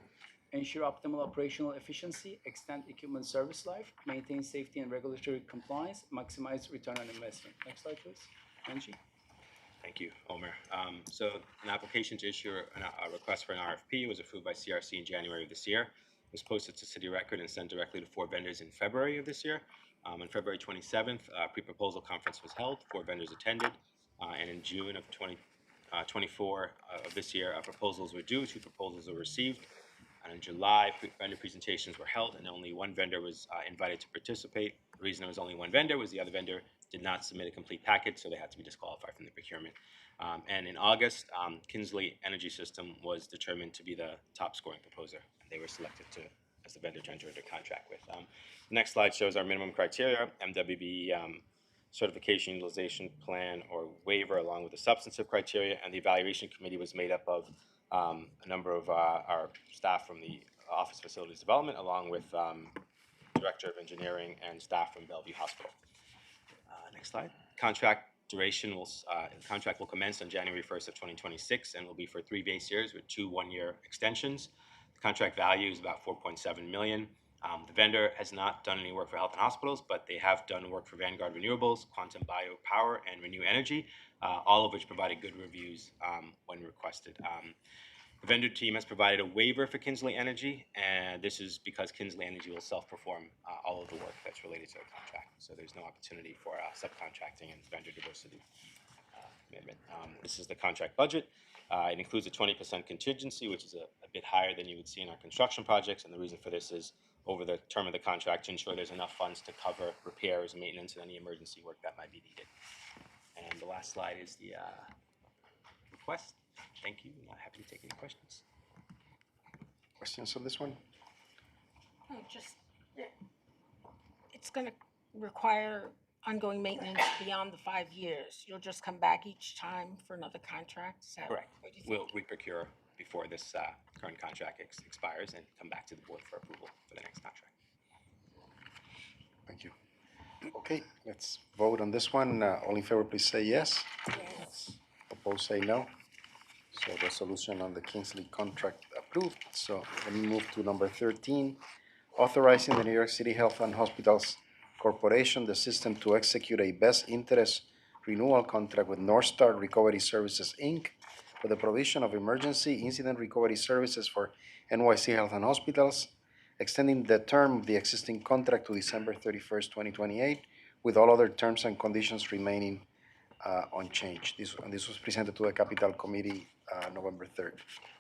ensure optimal operational efficiency, extend equipment service life, maintain safety and regulatory compliance, maximize return on investment. Next slide, please. Angie. Thank you, Omer. So an application to issue a request for an RFP was approved by CRC in January of this year. It was posted to City Record and sent directly to 4 vendors in February of this year. On February 27th, a pre-proposal conference was held. 4 vendors attended. And in June of 2024 of this year, proposals were due. 2 proposals were received. And in July, vendor presentations were held, and only 1 vendor was invited to participate. The reason there was only 1 vendor was the other vendor did not submit a complete package, so they had to be disqualified from the procurement. And in August, Kingsley Energy System was determined to be the top scoring proposer. They were selected as the vendor to enter into contract with. The next slide shows our minimum criteria, MWB certification utilization plan or waiver, along with the substantive criteria, and the evaluation committee was made up of a number of our staff from the Office of Facilities Development, along with Director of Engineering and staff from Bellevue Hospital. Next slide. Contract duration the contract will commence on January 1st of 2026 and will be for 3 base years with 2 one-year extensions. The contract value is about $4.7 million. The vendor has not done any work for health and hospitals, but they have done work for Vanguard Renewables, Quantum Biopower, and Renew Energy, all of which provided good reviews when requested. The vendor team has provided a waiver for Kinsley Energy, and this is because Kinsley Energy will self-perform all of the work that's related to the contract. So there's no opportunity for subcontracting and vendor diversity commitment. This is the contract budget. It includes a 20% contingency, which is a bit higher than you would see in our construction projects. And the reason for this is over the term of the contract to ensure there's enough funds to cover repairs, maintenance, and any emergency work that might be needed. And the last slide is the request. Thank you. I'm happy to take any questions. Questions on this one? It's gonna require ongoing maintenance beyond the 5 years. You'll just come back each time for another contract? Is that Correct. what you We'll think? re-procure before this current contract expires and come back to the board for approval for the next contract. Thank you. Okay, let's vote on this one. All in favor, please say yes. Yes. Opposed, say no. So resolution on the Kingsley contract approved. So let me move to number 13, authorizing the New York City Health and Hospitals Corporation, the system to execute a best interest renewal contract with North Star Recovery Services, Inc. for the provision of emergency incident recovery services for NYC Health and Hospitals, extending the term of the existing contract to December 31st, 2028, with all other terms and conditions remaining unchanged. This was presented to the Capital Committee November 3rd.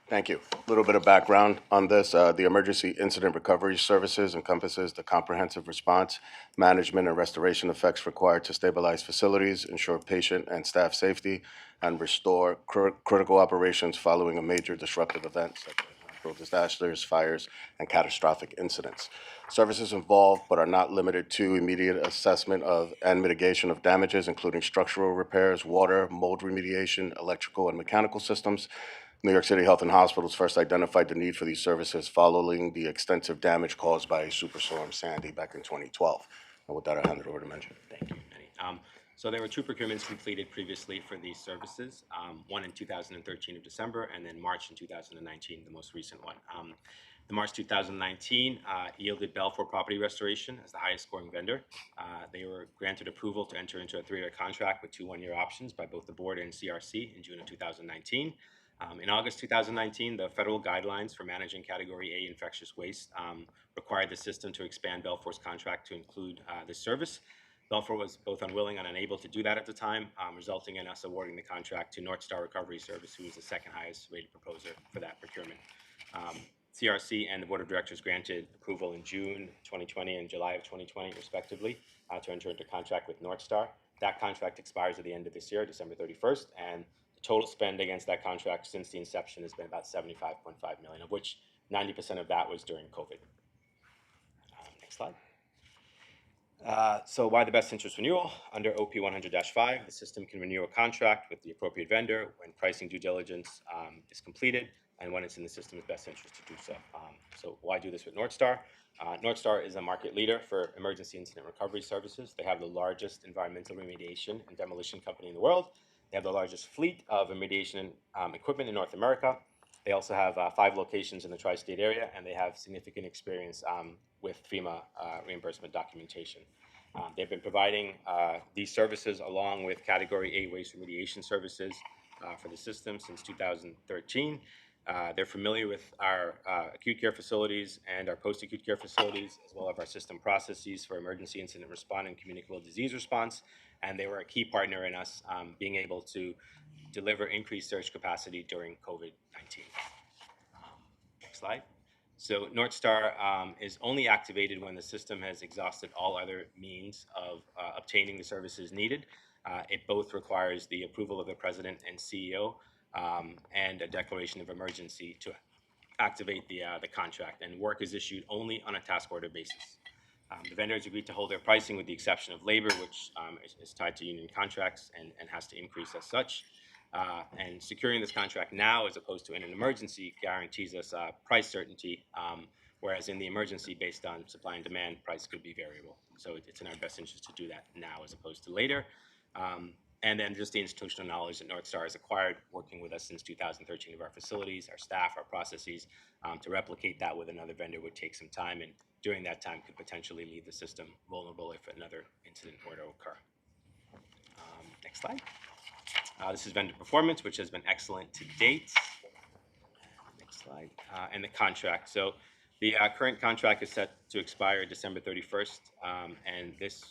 Thank you. A little bit of background on this. The Emergency Incident Recovery Services encompasses the comprehensive response, management, and restoration effects required to stabilize facilities, ensure patient and staff safety, and restore critical operations following a major disruptive event such as natural disasters, fires, and catastrophic incidents. Services involved but are not limited to immediate assessment of and mitigation of damages, including structural repairs, water, mold remediation, electrical and mechanical systems. New York City Health and Hospitals first identified the need for these services following the extensive damage caused by Superstorm Sandy back in 2012. And with that, I'll hand it over to Mention. Thank you, Manny. So there were 2 procurements completed previously for these services, one in 2013 of December, and then March in 2019, the most recent one. The March 2019 yielded Belfour Property Restoration as the highest scoring vendor. They were granted approval to enter into a 3-year contract with 2 one-year options by both the board and CRC in June of 2019. In August 2019, the federal guidelines for managing Category A infectious waste required the system to expand Belfour's contract to include this service. Belfour was both unwilling and unable to do that at the time, resulting in us awarding the contract to North Star Recovery Service, who was the second highest rated proposer for that procurement. CRC and the Board of Directors granted approval in June 2020 and July of 2020, respectively, to enter into contract with North Star. That contract expires at the end of this year, December 31st, and the total spend against that contract since the inception has been about $75.5 million, of which 90% of that was during COVID. Next slide. So why the best interest renewal? Under OP 100-5, the system can renew a contract with the appropriate vendor when pricing due diligence is completed and when it's in the system's best interest to do so. So why do this with North Star? North Star is a market leader for emergency incident recovery services. They have the largest environmental remediation and demolition company in the world. They have the largest fleet of remediation equipment in North America. They also have 5 locations in the tri-state area, and they have significant experience with FEMA reimbursement documentation. They've been providing these services along with Category A waste remediation services for the system since 2013. They're familiar with our acute care facilities and our post-acute care facilities, as well as our system processes for emergency incident response and communicable disease response. And they were a key partner in us being able to deliver increased surge capacity during COVID-19. Next slide. So North Star is only activated when the system has exhausted all other means of obtaining the services needed. It both requires the approval of the president and CEO and a declaration of emergency to activate the contract, and work is issued only on a task order basis. The vendors agreed to hold their pricing with the exception of labor, which is tied to union contracts and has to increase as such. And securing this contract now as opposed to in an emergency guarantees us price certainty, whereas in the emergency, based on supply and demand, price could be variable. So it's in our best interest to do that now as opposed to later. And then just the institutional knowledge that North Star has acquired, working with us since 2013 of our facilities, our staff, our processes. To replicate that with another vendor would take some time, and during that time could potentially leave the system vulnerable if another incident were to occur. Next slide. This is vendor performance, which has been excellent to date. Next slide. And the contract. So the current contract is set to expire December 31st, and this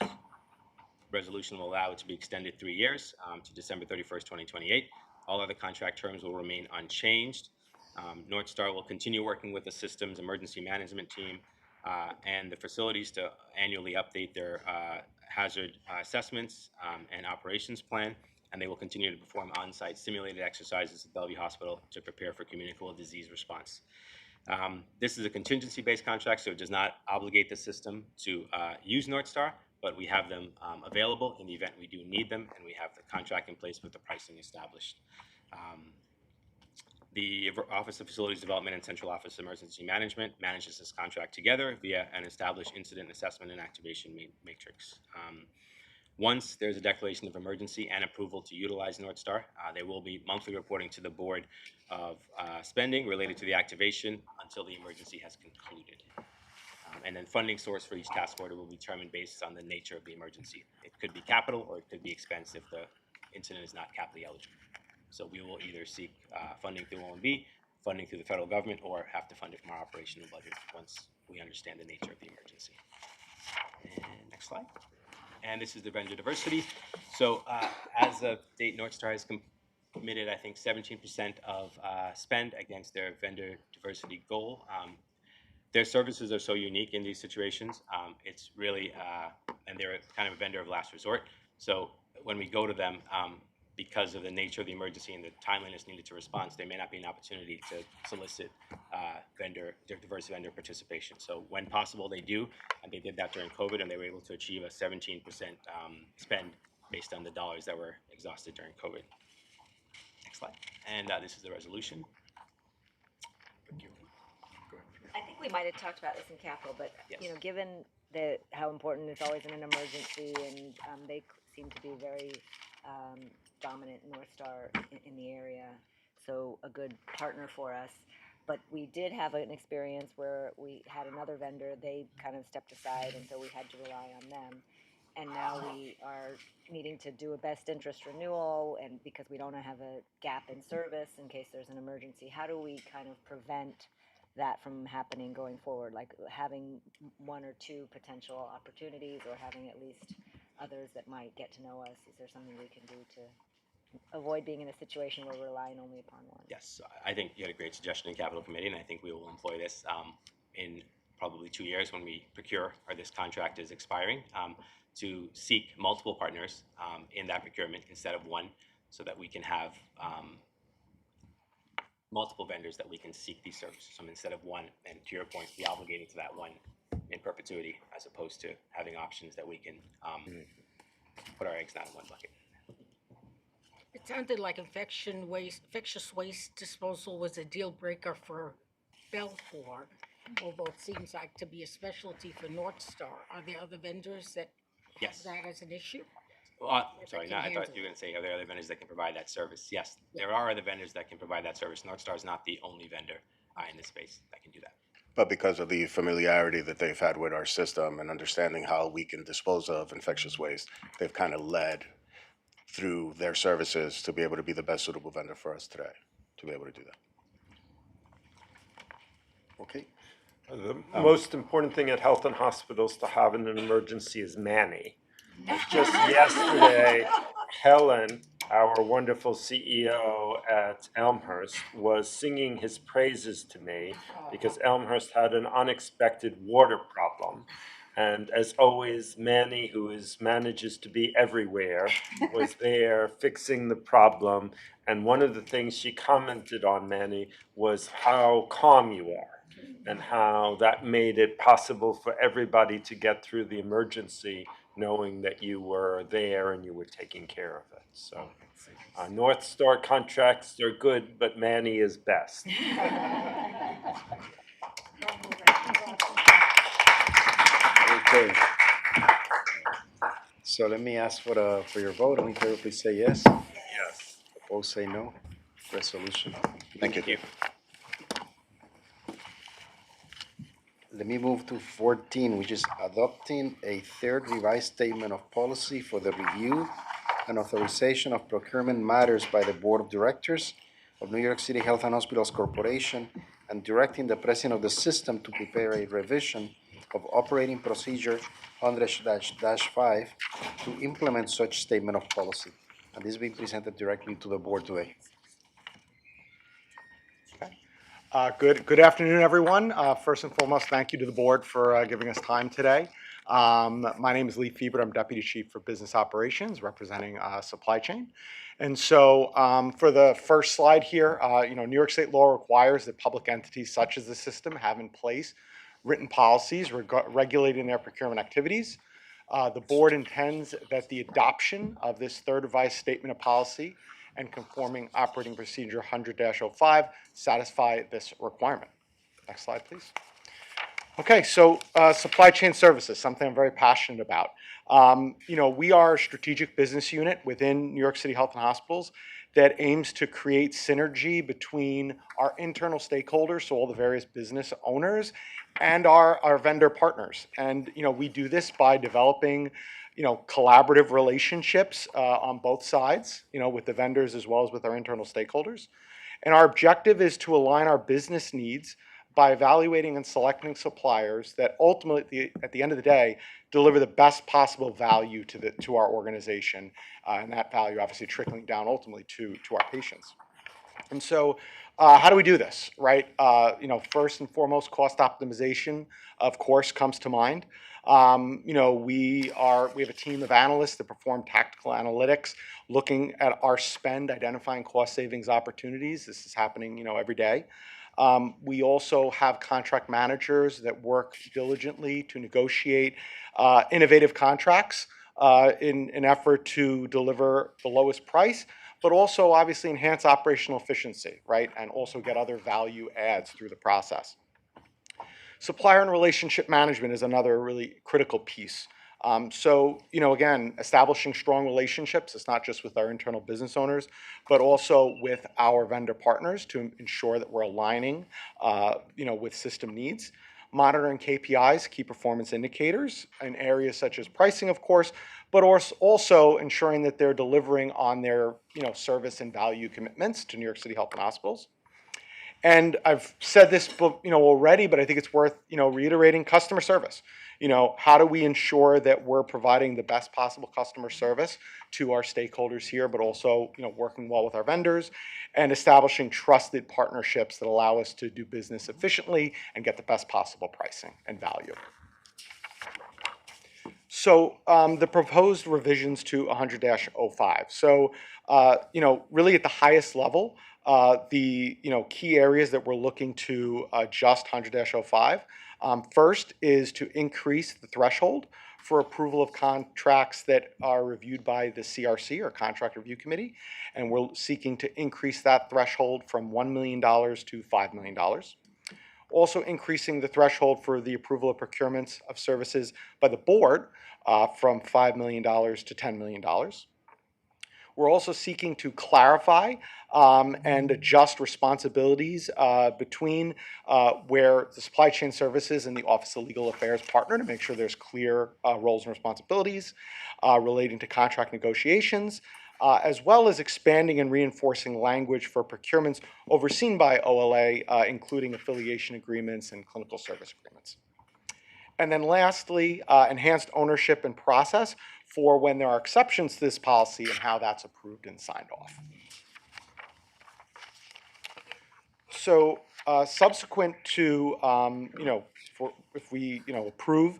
resolution will allow it to be extended 3 years to December 31st, 2028. All other contract terms will remain unchanged. North Star will continue working with the system's emergency management team and the facilities to annually update their hazard assessments and operations plan, and they will continue to perform on-site simulated exercises at Bellevue Hospital to prepare for communicable disease response. This is a contingency-based contract, so it does not obligate the system to use North Star, but we have them available in the event we do need them, and we have the contract in place with the pricing established. The Office of Facilities Development and Central Office Emergency Management manages this contract together via an established incident assessment and activation matrix. Once there's a declaration of emergency and approval to utilize North Star, there will be monthly reporting to the board of spending related to the activation until the emergency has concluded. And then funding source for each task order will be determined based on the nature of the emergency. It could be capital or it could be expense if the incident is not capitally eligible. So we will either seek funding through OMB, funding through the federal government, or have to fund it from our operational budget once we understand the nature of the emergency. And next slide. And this is the vendor diversity. So as of date, North Star has committed, I think, 17% of spend against their vendor diversity goal. Their services are so unique in these situations. It's really, and they're kind of a vendor of last resort. So when we go to them, because of the nature of the emergency and the timeliness needed to response, there may not be an opportunity to solicit diverse vendor participation. So when possible, they do, and they did that during COVID, and they were able to achieve a 17% spend based on the dollars that were exhausted during COVID. Next slide. And this is the resolution. I think we might have talked about this in capital, but Yes. you know, given how important it's always in an emergency, and they seem to be very dominant North Star in the area, so a good partner for us. But we did have an experience where we had another vendor, they kind of stepped aside, and so we had to rely on them. And now we are needing to do a best interest renewal, and because we don't have a gap in service in case there's an emergency, how do we kind of prevent that from happening going forward, like having one or two potential opportunities, or having at least others that might get to know us? Is there something we can do to avoid being in a situation where we're relying only upon one? Yes, I think you had a great suggestion in Capital Committee, and I think we will employ this in probably 2 years when we procure or this contract is expiring, to seek multiple partners in that procurement instead of one, so that we can have multiple vendors that we can seek these services from instead of one, and to your point, be obligated to that one in perpetuity, as opposed to having options that we can put our eggs not in one bucket. It sounded like infectious waste disposal was a deal breaker for Belfour, although it seems like to be a specialty for North Star. Are there other vendors that Yes. have that as an issue? Well, sorry, can no, I thought handle you were going to say, are there other vendors that can provide that service? Yes, there are other vendors that can provide that service. North Star is not the only vendor in this space that can do that. But because of the familiarity that they've had with our system and understanding how we can dispose of infectious waste, they've kind of led through their services to be able to be the best suitable vendor for us today, to be able to do that. Okay. The most important thing at health and hospitals to have in an emergency is Manny. Just yesterday, Helen, our wonderful CEO at Elmhurst, was singing his praises to me because Elmhurst had an unexpected water problem. And as always, Manny, who manages to be everywhere, was there fixing the problem. And one of the things she commented on, Manny, was how calm you are, and how that made it possible for everybody to get through the emergency knowing that you were there and you were taking care of it. So North Star contracts are good, but Manny is best. Okay. So let me ask for your vote. All in favor, please say yes. Yes. Opposed, say no. Resolution. Thank you. Let me move to 14, which is adopting a third revised statement of policy for the review and authorization of procurement matters by the Board of Directors of New York City Health and Hospitals Corporation and directing the president of the system to prepare a revision of operating procedure 100-5 to implement such statement of policy. And this is being presented directly to the board today. Good afternoon, everyone. First and foremost, thank you to the board for giving us time today. My name is Lee Fiebert. I'm Deputy Chief for Business Operations, representing supply chain. And so for the first slide here, New York State law requires that public entities such as the system have in place written policies regulating their procurement activities. The board intends that the adoption of this third revised statement of policy and conforming operating procedure 100-05 satisfy this requirement. Next slide, please. Okay, so supply chain services, something I'm very passionate about. We are a strategic business unit within New York City Health and Hospitals that aims to create synergy between our internal stakeholders, so all the various business owners, and our vendor partners. And we do this by developing collaborative relationships on both sides, with the vendors as well as with our internal stakeholders. And our objective is to align our business needs by evaluating and selecting suppliers that ultimately, at the end of the day, deliver the best possible value to our organization, and that value obviously trickling down ultimately to our patients. And so how do we do this, right? First and foremost, cost optimization, of course, comes to mind. We have a team of analysts that perform tactical analytics, looking at our spend, identifying cost savings opportunities. This is happening, every day. We also have contract managers that work diligently to negotiate innovative contracts in an effort to deliver the lowest price, but also obviously enhance operational efficiency, right? And also get other value adds through the process. Supplier and relationship management is another really critical piece. Again, establishing strong relationships, it's not just with our internal business owners, but also with our vendor partners to ensure that we're aligning, with system needs. Monitoring KPIs, key performance indicators, in areas such as pricing, of course, but also ensuring that they're delivering on their, service and value commitments to New York City Health and Hospitals. And I've said this, already, but I think it's worth, reiterating: customer service. How do we ensure that we're providing the best possible customer service to our stakeholders here, but also, working well with our vendors and establishing trusted partnerships that allow us to do business efficiently and get the best possible pricing and value. So the proposed revisions to 100-05. So, really at the highest level, the key areas that we're looking to adjust 100-05. First is to increase the threshold for approval of contracts that are reviewed by the CRC, or Contract Review Committee, and we're seeking to increase that threshold from $1 million to $5 million. Also increasing the threshold for the approval of procurements of services by the board from $5 million to $10 million. We're also seeking to clarify and adjust responsibilities between where the supply chain services and the Office of Legal Affairs partner, to make sure there's clear roles and responsibilities relating to contract negotiations, as well as expanding and reinforcing language for procurements overseen by OLA, including affiliation agreements and clinical service agreements. And then lastly, enhanced ownership and process for when there are exceptions to this policy and how that's approved and signed off. So subsequent to, if we, approve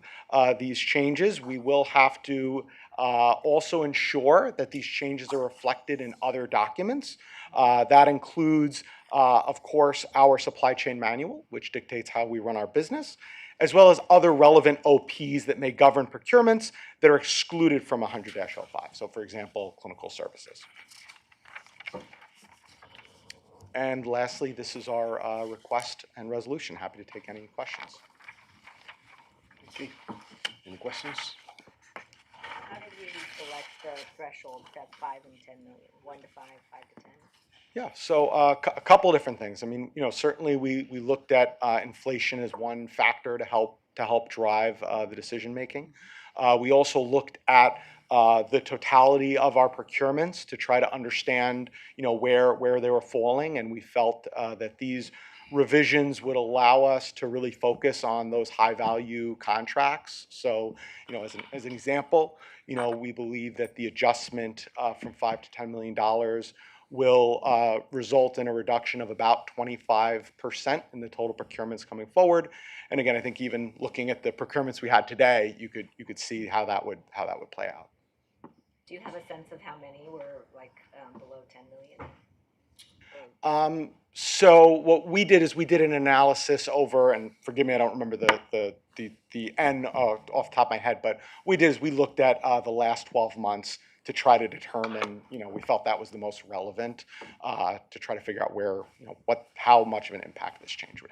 these changes, we will have to also ensure that these changes are reflected in other documents. That includes, of course, our supply chain manual, which dictates how we run our business, as well as other relevant OPs that may govern procurements that are excluded from 100-05. So, for example, clinical services. And lastly, this is our request and resolution. Happy to take any questions. Okay. Any questions? How did we select the threshold, that's 5 and 10 million, 1 to 5, 5 to 10? Yeah, so a couple different things. I mean, certainly we looked at inflation as one factor to help drive the decision making. We also looked at the totality of our procurements to try to understand, where they were falling, and we felt that these revisions would allow us to really focus on those high value contracts. So, as an example, we believe that the adjustment from $5 to $10 million will result in a reduction of about 25% in the total procurements coming forward. And again, I think even looking at the procurements we had today, you could see how that would play out. Do you have a sense of how many were like below 10 million? So what we did is we did an analysis over, and forgive me, I don't remember the N off the top of my head, but we looked at the last 12 months to try to determine, we felt that was the most relevant to try to figure out where, how much of an impact this change would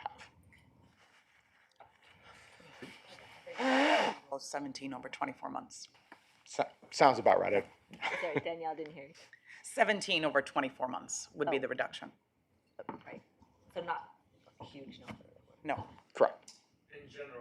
have. 17 over 24 months. Sounds about right. Sorry, Danielle, didn't hear you. 17 over 24 months would be the reduction. Right. So not a huge number. No. Correct.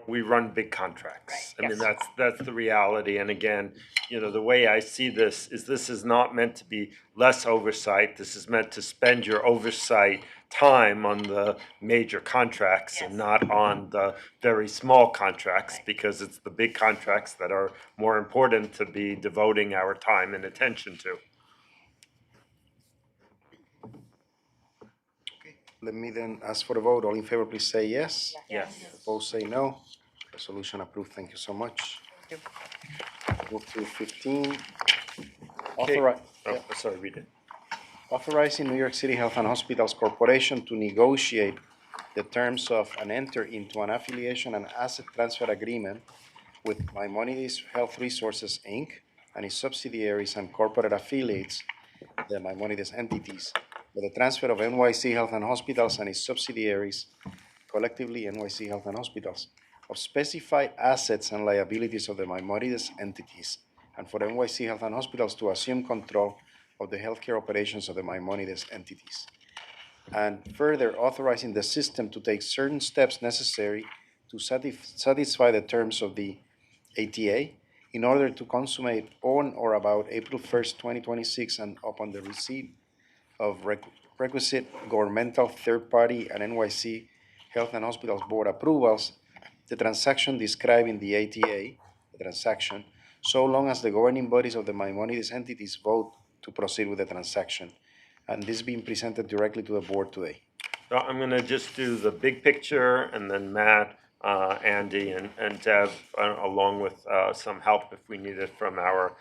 We run big contracts. Right. I mean, that's the reality. And again, the way I see this is not meant to be less oversight. This is meant to spend your oversight time on the major contracts and not on the very small contracts, because it's the big contracts that are more important to be devoting our time and attention to. Let me then ask for the vote. All in favor, please say yes. Yes. Opposed, say no. Resolution approved. Thank you so much. Move to 15. Sorry, read it. Authorizing New York City Health and Hospitals Corporation to negotiate the terms of and enter into an affiliation and asset transfer agreement with Maimonides Health Resources, Inc., and its subsidiaries and corporate affiliates, the Maimonides entities, for the transfer of NYC Health and Hospitals and its subsidiaries, collectively NYC Health and Hospitals, of specified assets and liabilities of the Maimonides entities, and for NYC Health and Hospitals to assume control of the healthcare operations of the Maimonides entities. And further, authorizing the system to take certain steps necessary to satisfy the terms of the ATA in order to consummate on or about April 1st, 2026, and upon the receipt of requisite governmental third-party and NYC Health and Hospitals Board approvals, the transaction described in the ATA, the transaction, so long as the governing bodies of the Maimonides entities vote to proceed with the transaction. And this being presented directly to the board today. So I'm going to just do the big picture, and then Matt, Andy, and Deb, along with some help if we need it from our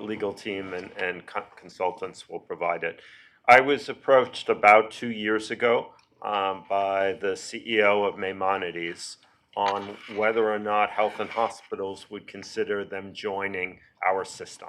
legal team and consultants, will provide it. I was approached about 2 years ago by the CEO of Maimonides on whether or not Health and Hospitals would consider them joining our system.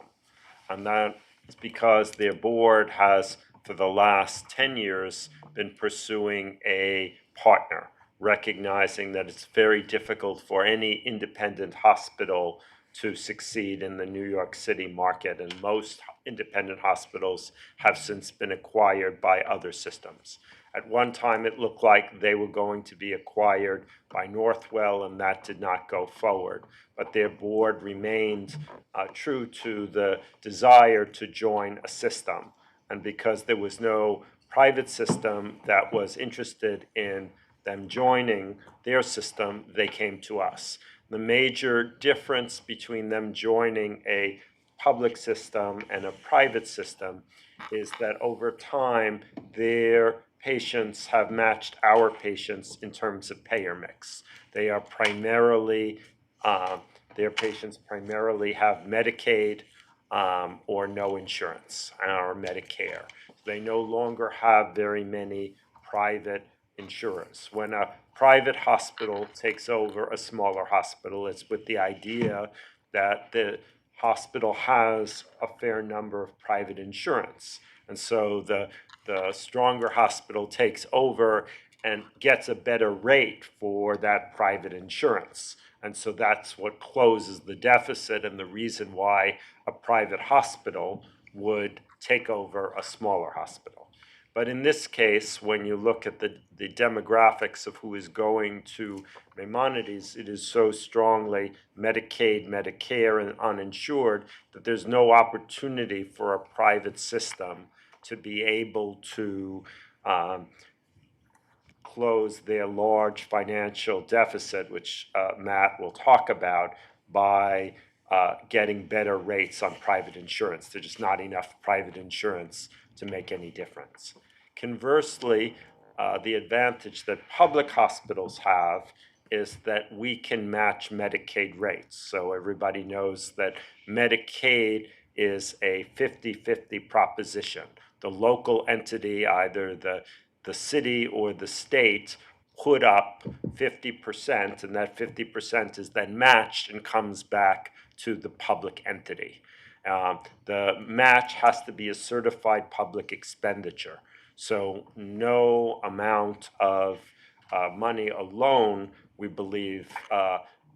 And that is because their board has, for the last 10 years, been pursuing a partner, recognizing that it's very difficult for any independent hospital to succeed in the New York City market, and most independent hospitals have since been acquired by other systems. At one time, it looked like they were going to be acquired by Northwell, and that did not go forward. But their board remained true to the desire to join a system. And because there was no private system that was interested in them joining their system, they came to us. The major difference between them joining a public system and a private system is that over time, their patients have matched our patients in terms of payer mix. They are primarily, their patients primarily have Medicaid or no insurance, or Medicare. They no longer have very many private insurers. When a private hospital takes over a smaller hospital, it's with the idea that the hospital has a fair number of private insurance. And so the stronger hospital takes over and gets a better rate for that private insurance. And so that's what closes the deficit and the reason why a private hospital would take over a smaller hospital. But in this case, when you look at the demographics of who is going to Maimonides, it is so strongly Medicaid, Medicare, and uninsured that there's no opportunity for a private system to be able to close their large financial deficit, which Matt will talk about, by getting better rates on private insurance. There's just not enough private insurance to make any difference. Conversely, the advantage that public hospitals have is that we can match Medicaid rates. So everybody knows that Medicaid is a 50-50 proposition. The local entity, either the city or the state, put up 50%, and that 50% is then matched and comes back to the public entity. The match has to be a certified public expenditure. So no amount of money alone, we believe,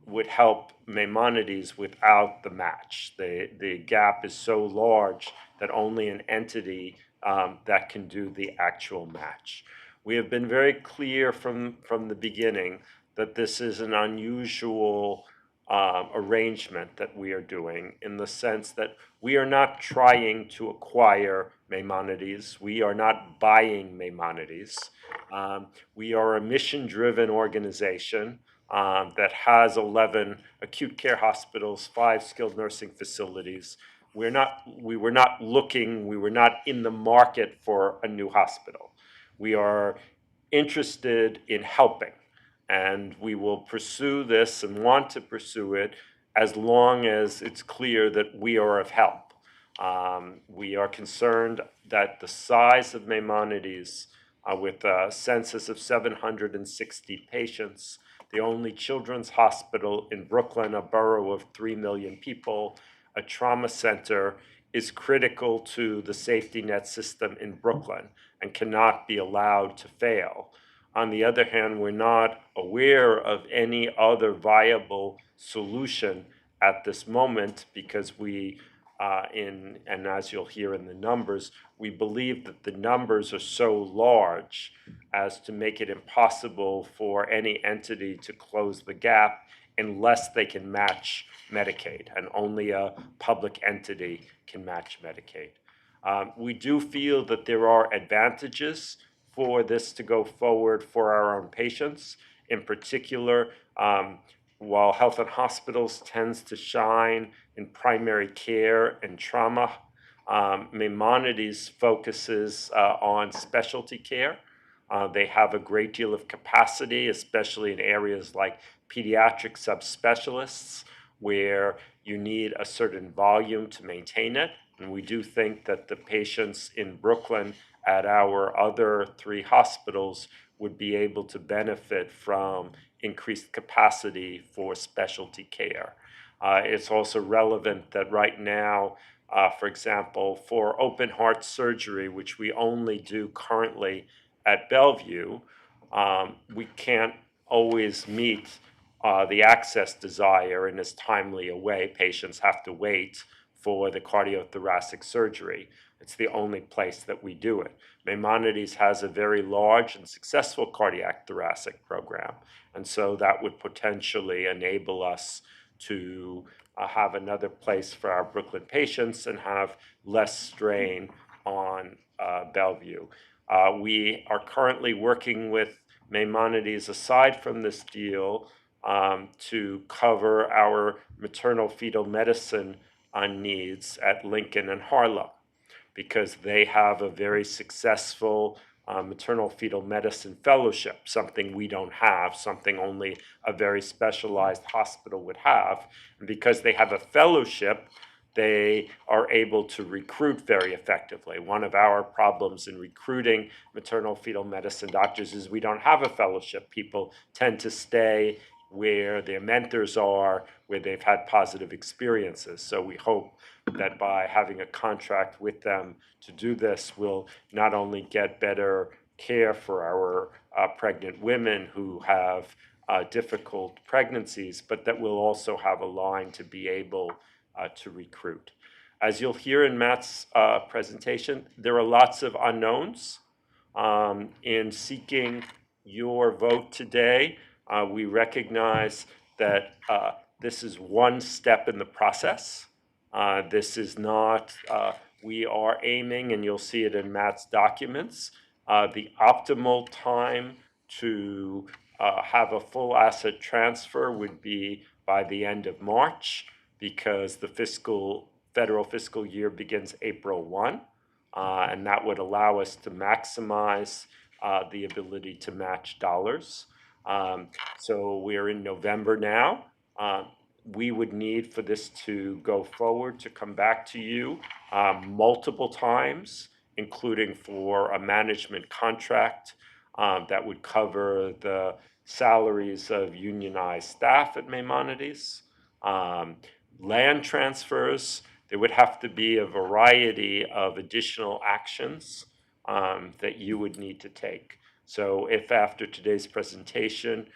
would help Maimonides without the match. The gap is so large that only an entity that can do the actual match. We have been very clear from the beginning that this is an unusual arrangement that we are doing, in the sense that we are not trying to acquire Maimonides. We are not buying Maimonides. We are a mission-driven organization that has 11 acute care hospitals, 5 skilled nursing facilities. We were not in the market for a new hospital. We are interested in helping, and we will pursue this and want to pursue it as long as it's clear that we are of help. We are concerned that the size of Maimonides, with a census of 760 patients, the only children's hospital in Brooklyn, a borough of 3 million people, a trauma center, is critical to the safety net system in Brooklyn and cannot be allowed to fail. On the other hand, we're not aware of any other viable solution at this moment, because and as you'll hear in the numbers, we believe that the numbers are so large as to make it impossible for any entity to close the gap unless they can match Medicaid, and only a public entity can match Medicaid. We do feel that there are advantages for this to go forward for our own patients. In particular, while Health and Hospitals tends to shine in primary care and trauma, Maimonides focuses on specialty care. They have a great deal of capacity, especially in areas like pediatric subspecialists, where you need a certain volume to maintain it. And we do think that the patients in Brooklyn at our other 3 hospitals would be able to benefit from increased capacity for specialty care. It's also relevant that right now, for example, for open heart surgery, which we only do currently at Bellevue, we can't always meet the access desire in as timely a way. Patients have to wait for the cardiothoracic surgery. It's the only place that we do it. Maimonides has a very large and successful cardiac thoracic program, and so that would potentially enable us to have another place for our Brooklyn patients and have less strain on Bellevue. We are currently working with Maimonides, aside from this deal, to cover our maternal fetal medicine needs at Lincoln and Harlem, because they have a very successful maternal fetal medicine fellowship, something we don't have, something only a very specialized hospital would have. And because they have a fellowship, they are able to recruit very effectively. One of our problems in recruiting maternal fetal medicine doctors is we don't have a fellowship. People tend to stay where their mentors are, where they've had positive experiences. So we hope that by having a contract with them to do this, we'll not only get better care for our pregnant women who have difficult pregnancies, but that we'll also have a line to be able to recruit. As you'll hear in Matt's presentation, there are lots of unknowns. In seeking your vote today, we recognize that this is one step in the process. This is not, we are aiming, and you'll see it in Matt's documents, the optimal time to have a full asset transfer would be by the end of March, because the federal fiscal year begins April 1, and that would allow us to maximize the ability to match dollars. So we're in November now. We would need for this to go forward to come back to you multiple times, including for a management contract that would cover the salaries of unionized staff at Maimonides, land transfers. There would have to be a variety of additional actions that you would need to take. So if after today's presentation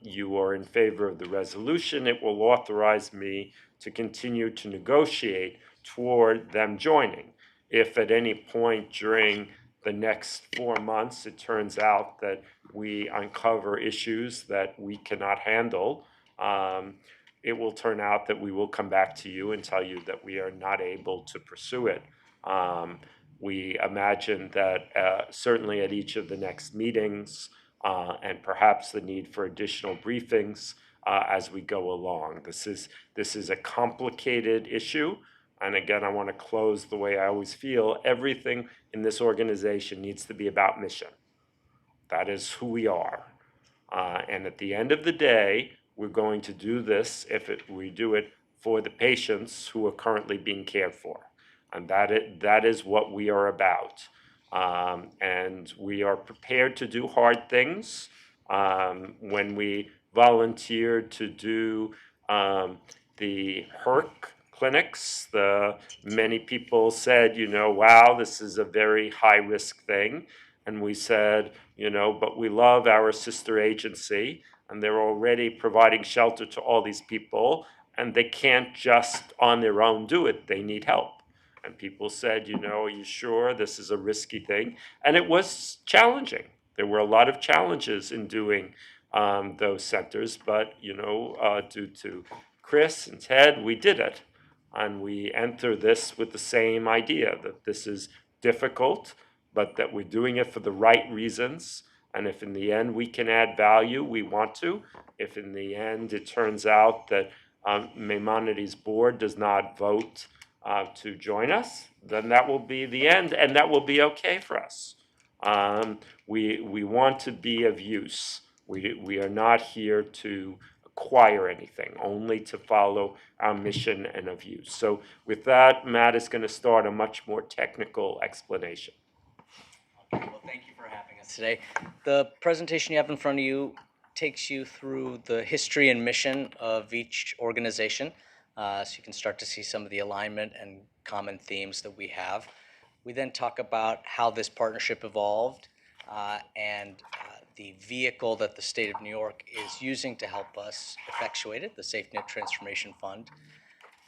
you are in favor of the resolution, it will authorize me to continue to negotiate toward them joining. If at any point during the next 4 months it turns out that we uncover issues that we cannot handle, it will turn out that we will come back to you and tell you that we are not able to pursue it. We imagine that certainly at each of the next meetings, and perhaps the need for additional briefings as we go along. This is a complicated issue. And again, I want to close the way I always feel. Everything in this organization needs to be about mission. That is who we are. And at the end of the day, we're going to do this we do it for the patients who are currently being cared for. And that is what we are about. And we are prepared to do hard things. When we volunteered to do the HERC clinics, many people said, wow, this is a very high-risk thing. And we said, but we love our sister agency, and they're already providing shelter to all these people, and they can't just on their own do it. They need help. And people said, are you sure this is a risky thing? And it was challenging. There were a lot of challenges in doing those centers, but, due to Chris and Ted, we did it. And we enter this with the same idea that this is difficult, but that we're doing it for the right reasons. And if in the end we can add value, we want to. If in the end it turns out that Maimonides board does not vote to join us, then that will be the end, and that will be okay for us. We want to be of use. We are not here to acquire anything, only to follow our mission and of use. So with that, Matt is going to start a much more technical explanation. Well, thank you for having us today. The presentation you have in front of you takes you through the history and mission of each organization. So you can start to see some of the alignment and common themes that we have. We then talk about how this partnership evolved and the vehicle that the state of New York is using to help us effectuate it, the SafeNet Transformation Fund.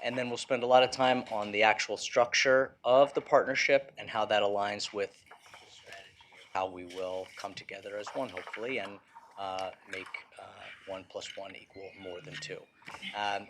And then we'll spend a lot of time on the actual structure of the partnership and how that aligns with the strategy of how we will come together as one, hopefully, and make 1 + 1 = more than 2. And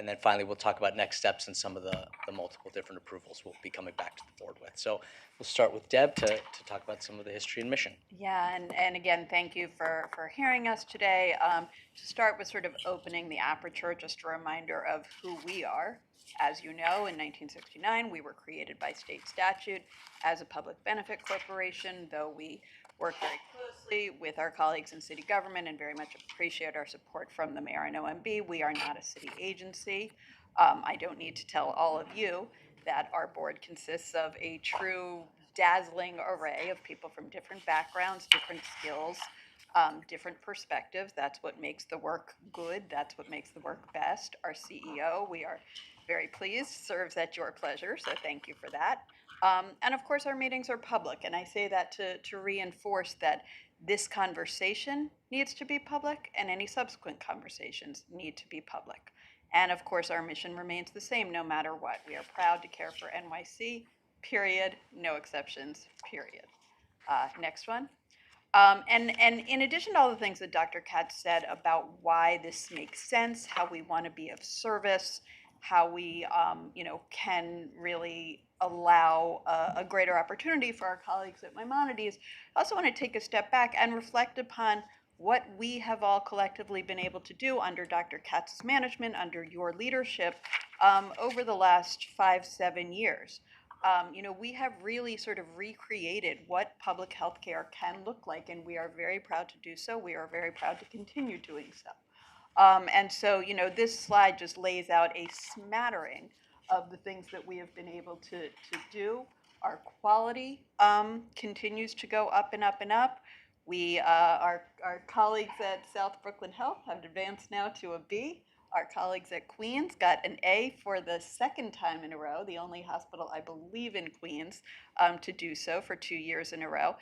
then finally, we'll talk about next steps and some of the multiple different approvals we'll be coming back to the board with. So we'll start with Deb to talk about some of the history and mission. Yeah, and again, thank you for hearing us today. To start with sort of opening the aperture, just a reminder of who we are. As you know, in 1969, we were created by state statute as a public benefit corporation, though we work very closely with our colleagues in city government and very much appreciate our support from the mayor and OMB. We are not a city agency. I don't need to tell all of you that our board consists of a true dazzling array of people from different backgrounds, different skills, different perspectives. That's what makes the work good. That's what makes the work best. Our CEO, we are very pleased, serves at your pleasure, so thank you for that. And of course, our meetings are public, and I say that to reinforce that This conversation needs to be public, and any subsequent conversations need to be public. And of course, our mission remains the same no matter what. We are proud to care for NYC, period, no exceptions, period. Next one. And in addition to all the things that Dr. Katz said about why this makes sense, how we want to be of service, how we can really allow a greater opportunity for our colleagues at Maimonides, I also want to take a step back and reflect upon what we have all collectively been able to do under Dr. Katz's management, under your leadership, over the last 5-7 years. We have really sort of recreated what public health care can look like, and we are very proud to do so. We are very proud to continue doing so. And so, this slide just lays out a smattering of the things that we have been able to do. Our quality continues to go up and up and up. Our colleagues at South Brooklyn Health have advanced now to a B. Our colleagues at Queens got an A for the second time in a row, the only hospital, I believe, in Queens to do so for 2 years in a row.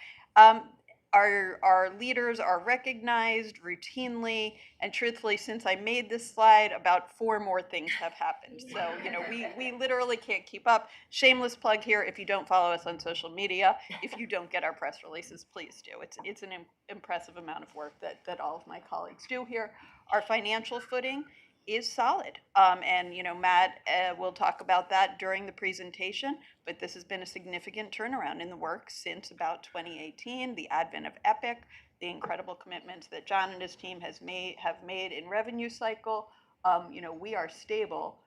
Our leaders are recognized routinely, and truthfully, since I made this slide, about 4 more things have happened. So, we literally can't keep up. Shameless plug here, if you don't follow us on social media, if you don't get our press releases, please do. It's an impressive amount of work that all of my colleagues do here. Our financial footing is solid. And Matt will talk about that during the presentation, but this has been a significant turnaround in the work since about 2018, the advent of Epic, the incredible commitments that John and his team have made in revenue cycle. We are stable.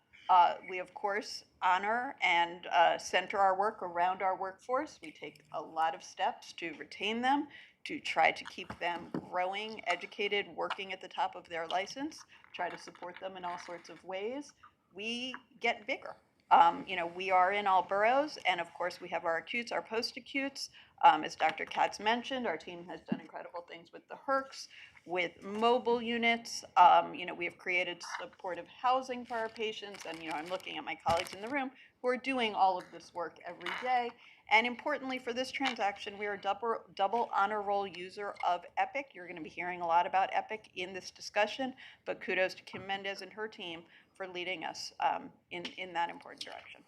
We, of course, honor and center our work around our workforce. We take a lot of steps to retain them, to try to keep them growing, educated, working at the top of their license, try to support them in all sorts of ways. We get bigger. We are in all boroughs, and of course we have our acutes, our post-acutes. As Dr. Katz mentioned, our team has done incredible things with the HERCs, with mobile units. We have created supportive housing for our patients, and I'm looking at my colleagues in the room who are doing all of this work every day. And importantly, for this transaction, we are a double honor roll user of Epic. You're going to be hearing a lot about Epic in this discussion, but kudos to Kim Mendez and her team for leading us in that important direction.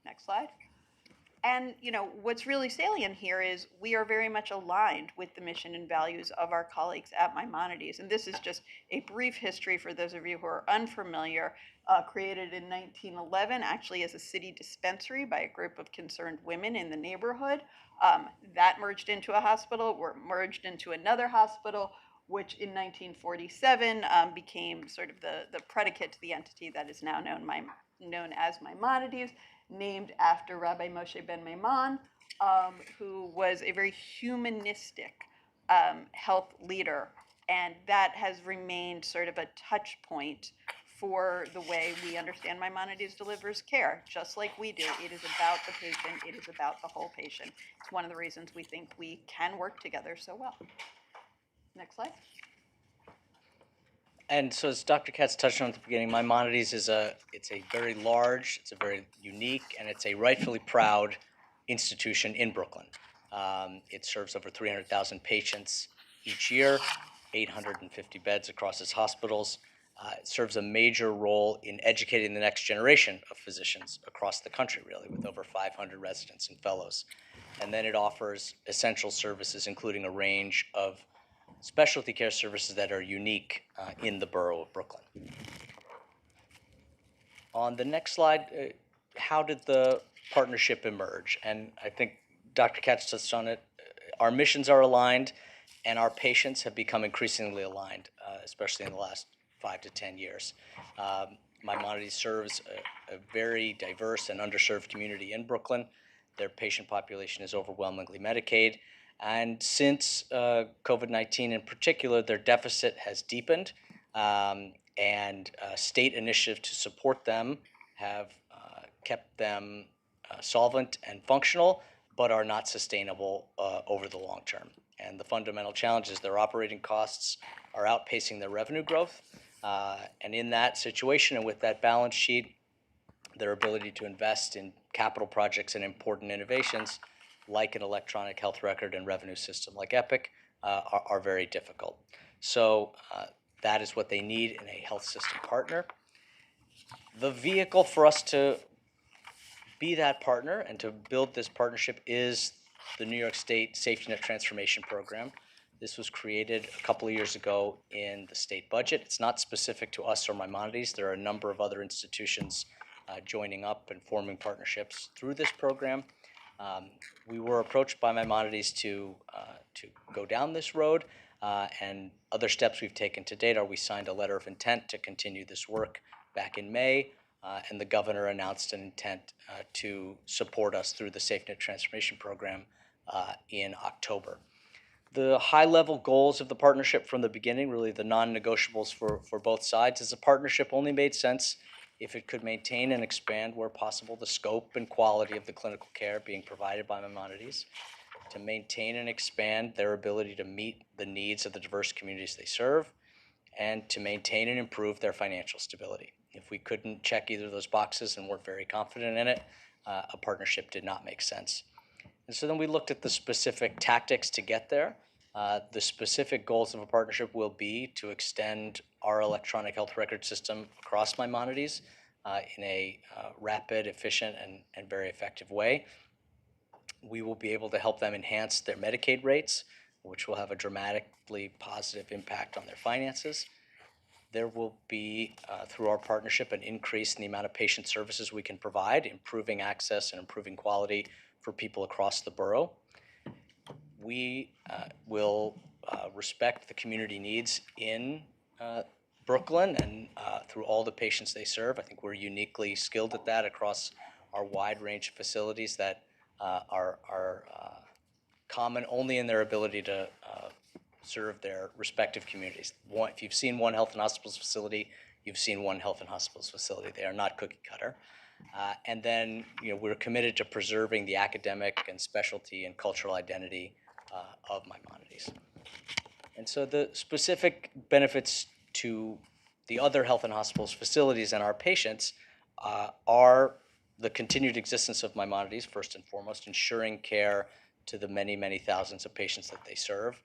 Next slide. And what's really salient here is we are very much aligned with the mission and values of our colleagues at Maimonides. And this is just a brief history for those of you who are unfamiliar. Created in 1911, actually as a city dispensary by a group of concerned women in the neighborhood. That merged into a hospital, merged into another hospital, which in 1947 became sort of the predicate to the entity that is now known as Maimonides, named after Rabbi Moshe ben Maimon, who was a very humanistic health leader. And that has remained sort of a touch point for the way we understand Maimonides delivers care. Just like we do, it is about the patient, it is about the whole patient. It's one of the reasons we think we can work together so well. Next slide. And so as Dr. Katz touched on at the beginning, Maimonides it's a very large, it's a very unique, and it's a rightfully proud institution in Brooklyn. It serves over 300,000 patients each year, 850 beds across its hospitals. It serves a major role in educating the next generation of physicians across the country, really, with over 500 residents and fellows. And then it offers essential services, including a range of specialty care services that are unique in the borough of Brooklyn. On the next slide, how did the partnership emerge? And I think Dr. Katz touched on it. Our missions are aligned, and our patients have become increasingly aligned, especially in the last 5 to 10 years. Maimonides serves a very diverse and underserved community in Brooklyn. Their patient population is overwhelmingly Medicaid. And since COVID-19 in particular, their deficit has deepened, and state initiatives to support them have kept them solvent and functional, but are not sustainable over the long term. And the fundamental challenge is their operating costs are outpacing their revenue growth. And in that situation and with that balance sheet, their ability to invest in capital projects and important innovations like an electronic health record and revenue system like Epic are very difficult. So that is what they need in a health system partner. The vehicle for us to be that partner and to build this partnership is the New York State Safety Net Transformation Program. This was created a couple of years ago in the state budget. It's not specific to us or Maimonides. There are a number of other institutions joining up and forming partnerships through this program. We were approached by Maimonides to go down this road, and other steps we've taken to date are we signed a letter of intent to continue this work back in May, and the governor announced an intent to support us through the SafeNet Transformation Program in October. The high-level goals of the partnership from the beginning, really the non-negotiables for both sides, is a partnership only made sense if it could maintain and expand where possible the scope and quality of the clinical care being provided by Maimonides, to maintain and expand their ability to meet the needs of the diverse communities they serve, and to maintain and improve their financial stability. If we couldn't check either of those boxes and weren't very confident in it, a partnership did not make sense. And so then we looked at the specific tactics to get there. The specific goals of a partnership will be to extend our electronic health record system across Maimonides in a rapid, efficient, and very effective way. We will be able to help them enhance their Medicaid rates, which will have a dramatically positive impact on their finances. There will be, through our partnership, an increase in the amount of patient services we can provide, improving access and improving quality for people across the borough. We will respect the community needs in Brooklyn and through all the patients they serve. I think we're uniquely skilled at that across our wide range of facilities that are common only in their ability to serve their respective communities. If you've seen one health and hospitals facility, you've seen one health and hospitals facility. They are not cookie cutter. And then we're committed to preserving the academic and specialty and cultural identity of Maimonides. And so the specific benefits to the other health and hospitals facilities and our patients are the continued existence of Maimonides, first and foremost, ensuring care to the many, many thousands of patients that they serve.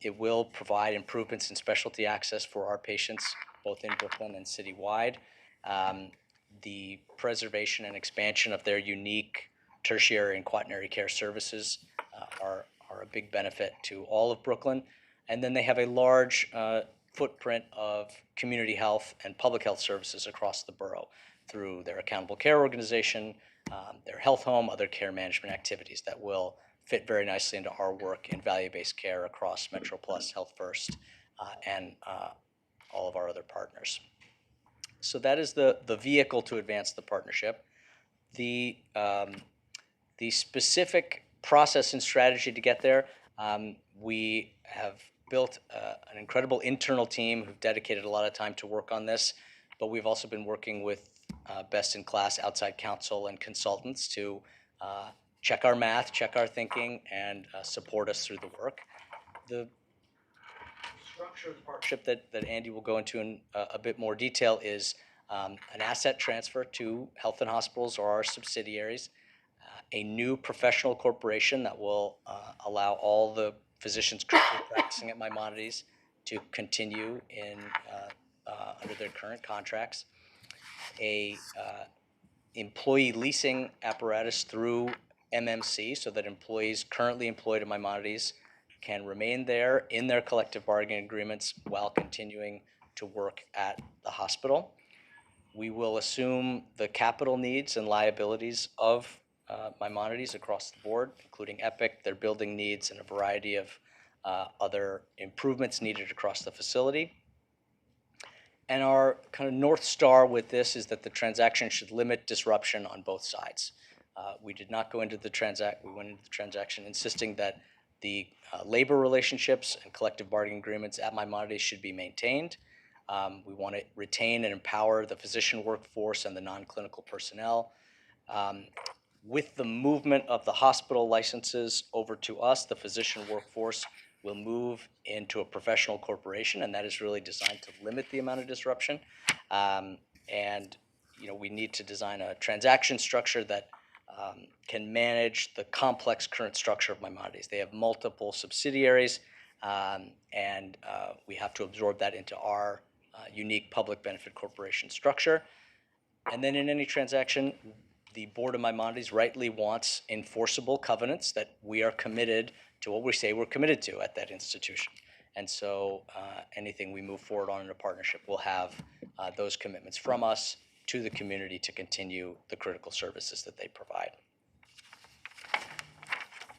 It will provide improvements in specialty access for our patients, both in Brooklyn and citywide. The preservation and expansion of their unique tertiary and quaternary care services are a big benefit to all of Brooklyn. And then they have a large footprint of community health and public health services across the borough through their accountable care organization, their health home, other care management activities that will fit very nicely into our work in value-based care across MetroPlus, Health First, and all of our other partners. So that is the vehicle to advance the partnership. The specific process and strategy to get there, we have built an incredible internal team who've dedicated a lot of time to work on this, but we've also been working with best-in-class outside counsel and consultants to check our math, check our thinking, and support us through the work. The structure of the partnership that Andy will go into in a bit more detail is an asset transfer to health and hospitals or our subsidiaries, a new professional corporation that will allow all the physicians currently practicing at Maimonides to continue under their current contracts, a employee leasing apparatus through MMC so that employees currently employed at Maimonides can remain there in their collective bargaining agreements while continuing to work at the hospital. We will assume the capital needs and liabilities of Maimonides across the board, including Epic, their building needs, and a variety of other improvements needed across the facility. And our kind of North Star with this is that the transaction should limit disruption on both sides. We did not go into the transaction, we went into the transaction insisting that the labor relationships and collective bargaining agreements at Maimonides should be maintained. We want to retain and empower the physician workforce and the non-clinical personnel. With the movement of the hospital licenses over to us, the physician workforce will move into a professional corporation, and that is really designed to limit the amount of disruption. And we need to design a transaction structure that can manage the complex current structure of Maimonides. They have multiple subsidiaries, and we have to absorb that into our unique public benefit corporation structure. And then in any transaction, the Board of Maimonides rightly wants enforceable covenants that we are committed to what we say we're committed to at that institution. And so anything we move forward on in a partnership will have those commitments from us to the community to continue the critical services that they provide.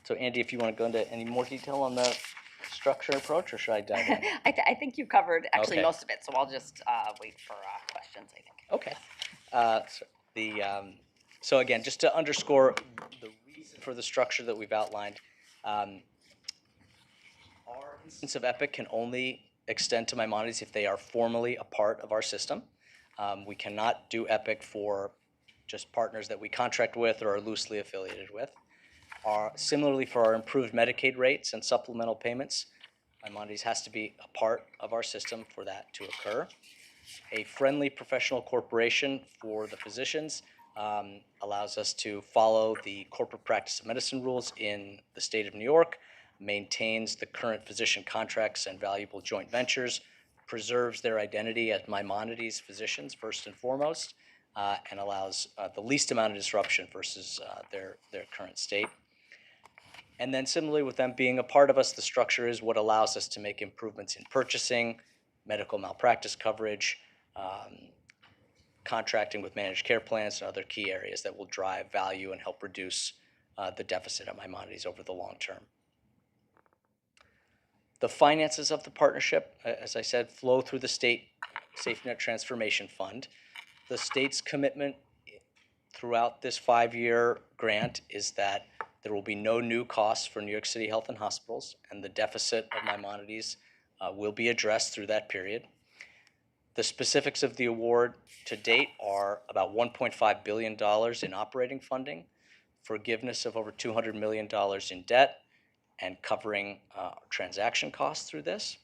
So Andy, if you want to go into any more detail on the structure approach, or should I dive in? I think you covered actually Okay. most of it, so I'll just wait for questions, I think. Okay. So again, just to underscore the reason for the structure that we've outlined, our instance of Epic can only extend to Maimonides if they are formally a part of our system. We cannot do Epic for just partners that we contract with or are loosely affiliated with. Similarly, for our improved Medicaid rates and supplemental payments, Maimonides has to be a part of our system for that to occur. A friendly professional corporation for the physicians allows us to follow the corporate practice of medicine rules in the state of New York, maintains the current physician contracts and valuable joint ventures, preserves their identity as Maimonides physicians first and foremost, and allows the least amount of disruption versus their current state. And then similarly with them being a part of us, the structure is what allows us to make improvements in purchasing, medical malpractice coverage, contracting with managed care plans and other key areas that will drive value and help reduce the deficit at Maimonides over the long term. The finances of the partnership, as I said, flow through the state Safety Net Transformation Fund. The state's commitment throughout this 5-year grant is that there will be no new costs for New York City Health and Hospitals, and the deficit of Maimonides will be addressed through that period. The specifics of the award to date are about $1.5 billion in operating funding, forgiveness of over $200 million in debt, and covering transaction costs through this.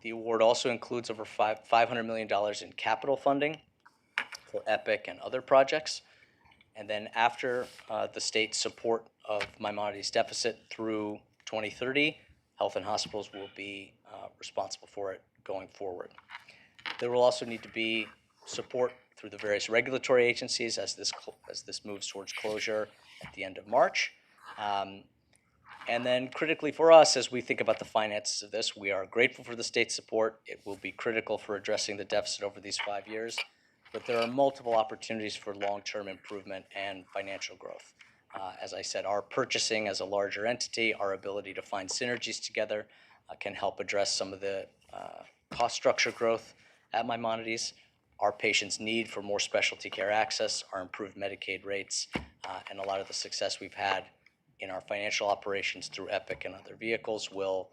The award also includes over $500 million in capital funding for Epic and other projects. And then after the state's support of Maimonides' deficit through 2030, Health and Hospitals will be responsible for it going forward. There will also need to be support through the various regulatory agencies as this moves towards closure at the end of March. And then critically for us, as we think about the finances of this, we are grateful for the state's support. It will be critical for addressing the deficit over these 5 years. But there are multiple opportunities for long-term improvement and financial growth. As I said, our purchasing as a larger entity, our ability to find synergies together can help address some of the cost structure growth at Maimonides. Our patients' need for more specialty care access, our improved Medicaid rates, and a lot of the success we've had in our financial operations through Epic and other vehicles will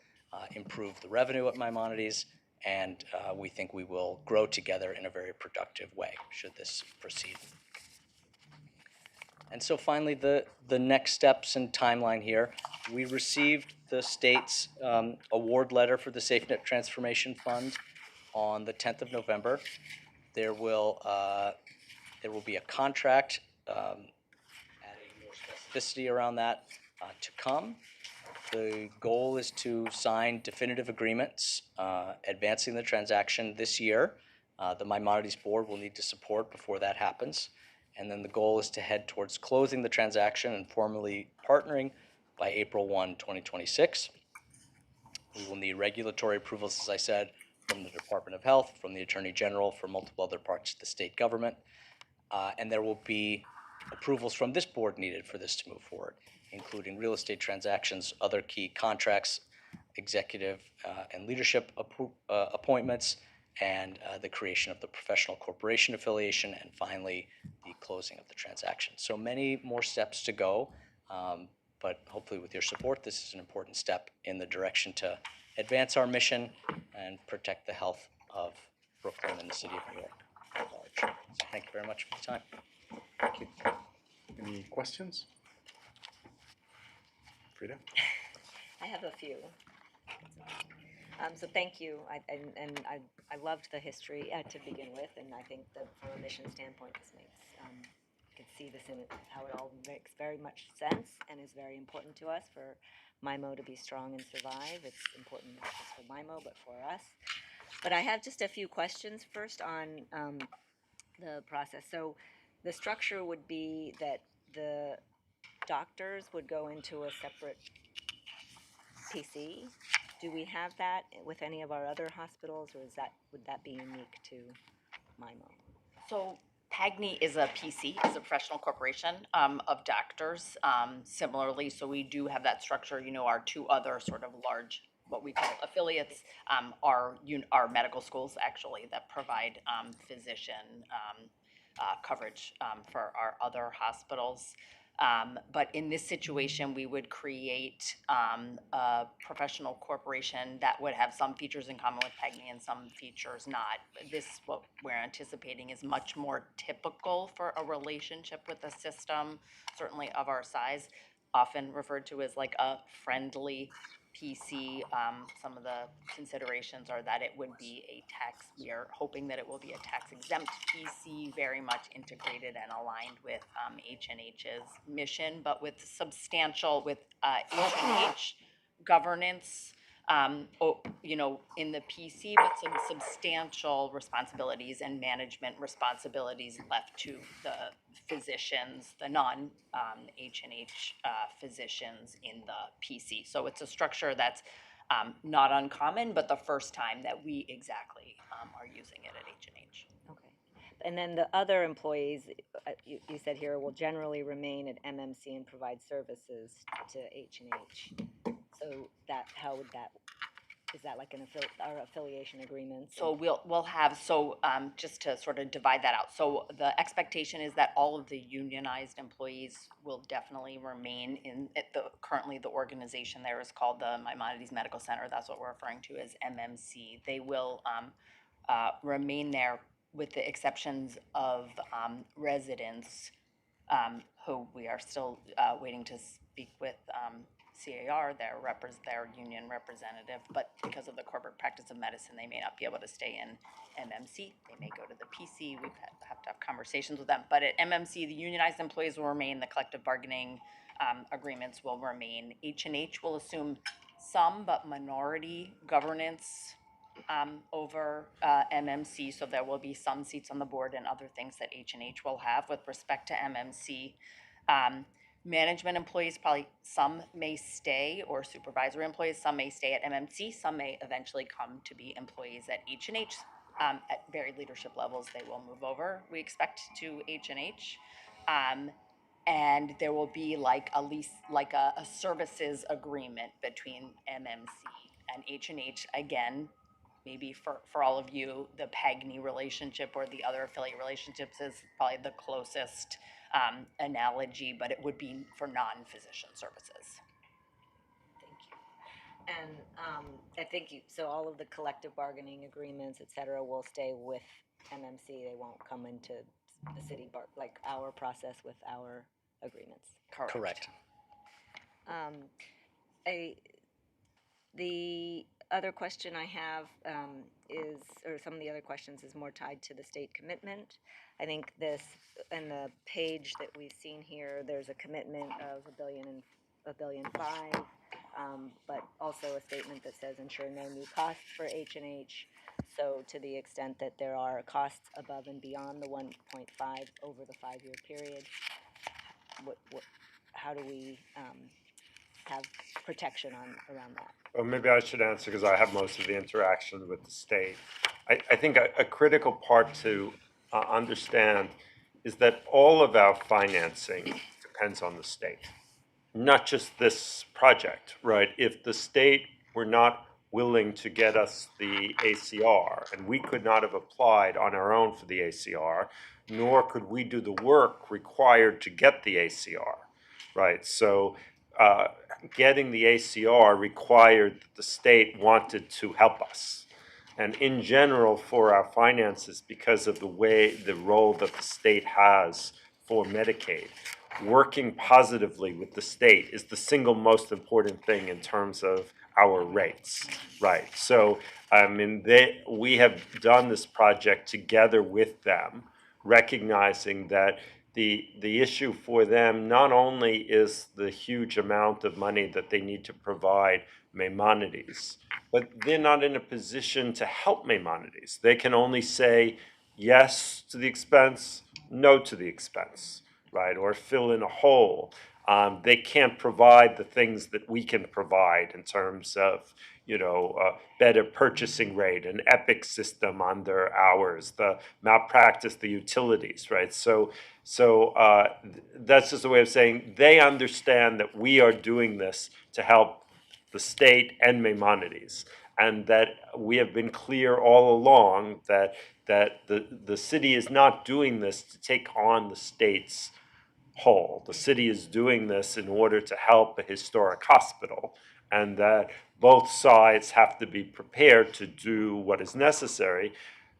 improve the revenue at Maimonides, and we think we will grow together in a very productive way should this proceed. And so finally, the next steps and timeline here. We received the state's award letter for the SafeNet Transformation Fund on the 10th of November. There will be a contract adding more specificity around that to come. The goal is to sign definitive agreements advancing the transaction this year. The Maimonides board will need to support before that happens. And then the goal is to head towards closing the transaction and formally partnering by April 1, 2026. We will need regulatory approvals, as I said, from the Department of Health, from the Attorney General, from multiple other parts of the state government. And there will be approvals from this board needed for this to move forward, including real estate transactions, other key contracts, executive and leadership appointments, and the creation of the professional corporation affiliation, and finally, the closing of the transaction. So many more steps to go, but hopefully with your support, this is an important step in the direction to advance our mission and protect the health of Brooklyn and the city of New York at large. So thank you very much for the time. Thank you. Any questions? Frida? I have a few. So thank you. I loved the history to begin with, and I think that from a mission standpoint, this makes you can see this in how it all makes very much sense and is very important to us for MIMO to be strong and survive. It's important not just for MIMO, but for us. But I have just a few questions first on the process. So the structure would be that the doctors would go into a separate PC. Do we have that with any of our other hospitals, or would that be unique to MIMO? So PAGNI is a PC, is a professional corporation of doctors. Similarly, so we do have that structure. You know, our two other sort of large, what we call affiliates, are medical schools actually that provide physician coverage for our other hospitals. But in this situation, we would create a professional corporation that would have some features in common with PAGNI and some features not. This, what we're anticipating, is much more typical for a relationship with a system, certainly of our size, often referred to as like a friendly PC. Some of the considerations are that it would be we are hoping that it will be a tax exempt PC, very much integrated and aligned with H&H's mission, but with H&H governance, in the PC, but some substantial responsibilities and management responsibilities left to the physicians, the non-H&H physicians in the PC. So it's a structure that's not uncommon, but the first time that we exactly are using it at H&H. Okay. And then the other employees, you said here, will generally remain at MMC and provide services to H&H. So how would that, is that like our affiliation agreements? So we'll have, just to sort of divide that out. So the expectation is that all of the unionized employees will definitely remain currently the organization there is called the Maimonides Medical Center. That's what we're referring to as MMC. They will remain there with the exceptions of residents who we are still waiting to speak with CAR, their union representative, but because of the corporate practice of medicine, they may not be able to stay in MMC. They may go to the PC. We have to have conversations with them. But at MMC, the unionized employees will remain. The collective bargaining agreements will remain. H&H will assume some, but minority governance over MMC. So there will be some seats on the board and other things that H&H will have with respect to MMC. Management employees, probably some may stay, or supervisory employees, some may stay at MMC, some may eventually come to be employees at H&H. At very leadership levels, they will move over, we expect, to H&H. And there will be a services agreement between MMC and H&H. Again, maybe for all of you, the PAGNI relationship or the other affiliate relationships is probably the closest analogy, but it would be for non-physician services. Thank you. And I think so all of the collective bargaining agreements, et cetera, will stay with MMC. They won't come into the city, like our process with our agreements. Correct. The other question I have some of the other questions is more tied to the state commitment. I think in the page that we've seen here, there's a commitment of $1.5 billion, but also a statement that says ensure no new costs for H&H. So to the extent that there are costs above and beyond the 1.5 over the 5-year period, how do we have protection around that? Well, maybe I should answer because I have most of the interaction with the state. I think a critical part to understand is that all of our financing depends on the state, not just this project, right? If the state were not willing to get us the ACR, and we could not have applied on our own for the ACR, nor could we do the work required to get the ACR, right? So getting the ACR required that the state wanted to help us. And in general, for our finances, because of the role that the state has for Medicaid, working positively with the state is the single most important thing in terms of our rates, right? So, we have done this project together with them, recognizing that the issue for them not only is the huge amount of money that they need to provide Maimonides, but they're not in a position to help Maimonides. They can only say yes to the expense, no to the expense, right? Or fill in a hole. They can't provide the things that we can provide in terms of, better purchasing rate, an EPIC system on their hours, the malpractice, the utilities, right? So that's just a way of saying they understand that we are doing this to help the state and Maimonides, and that we have been clear all along that the city is not doing this to take on the state's whole. The city is doing this in order to help a historic hospital, and that both sides have to be prepared to do what is necessary.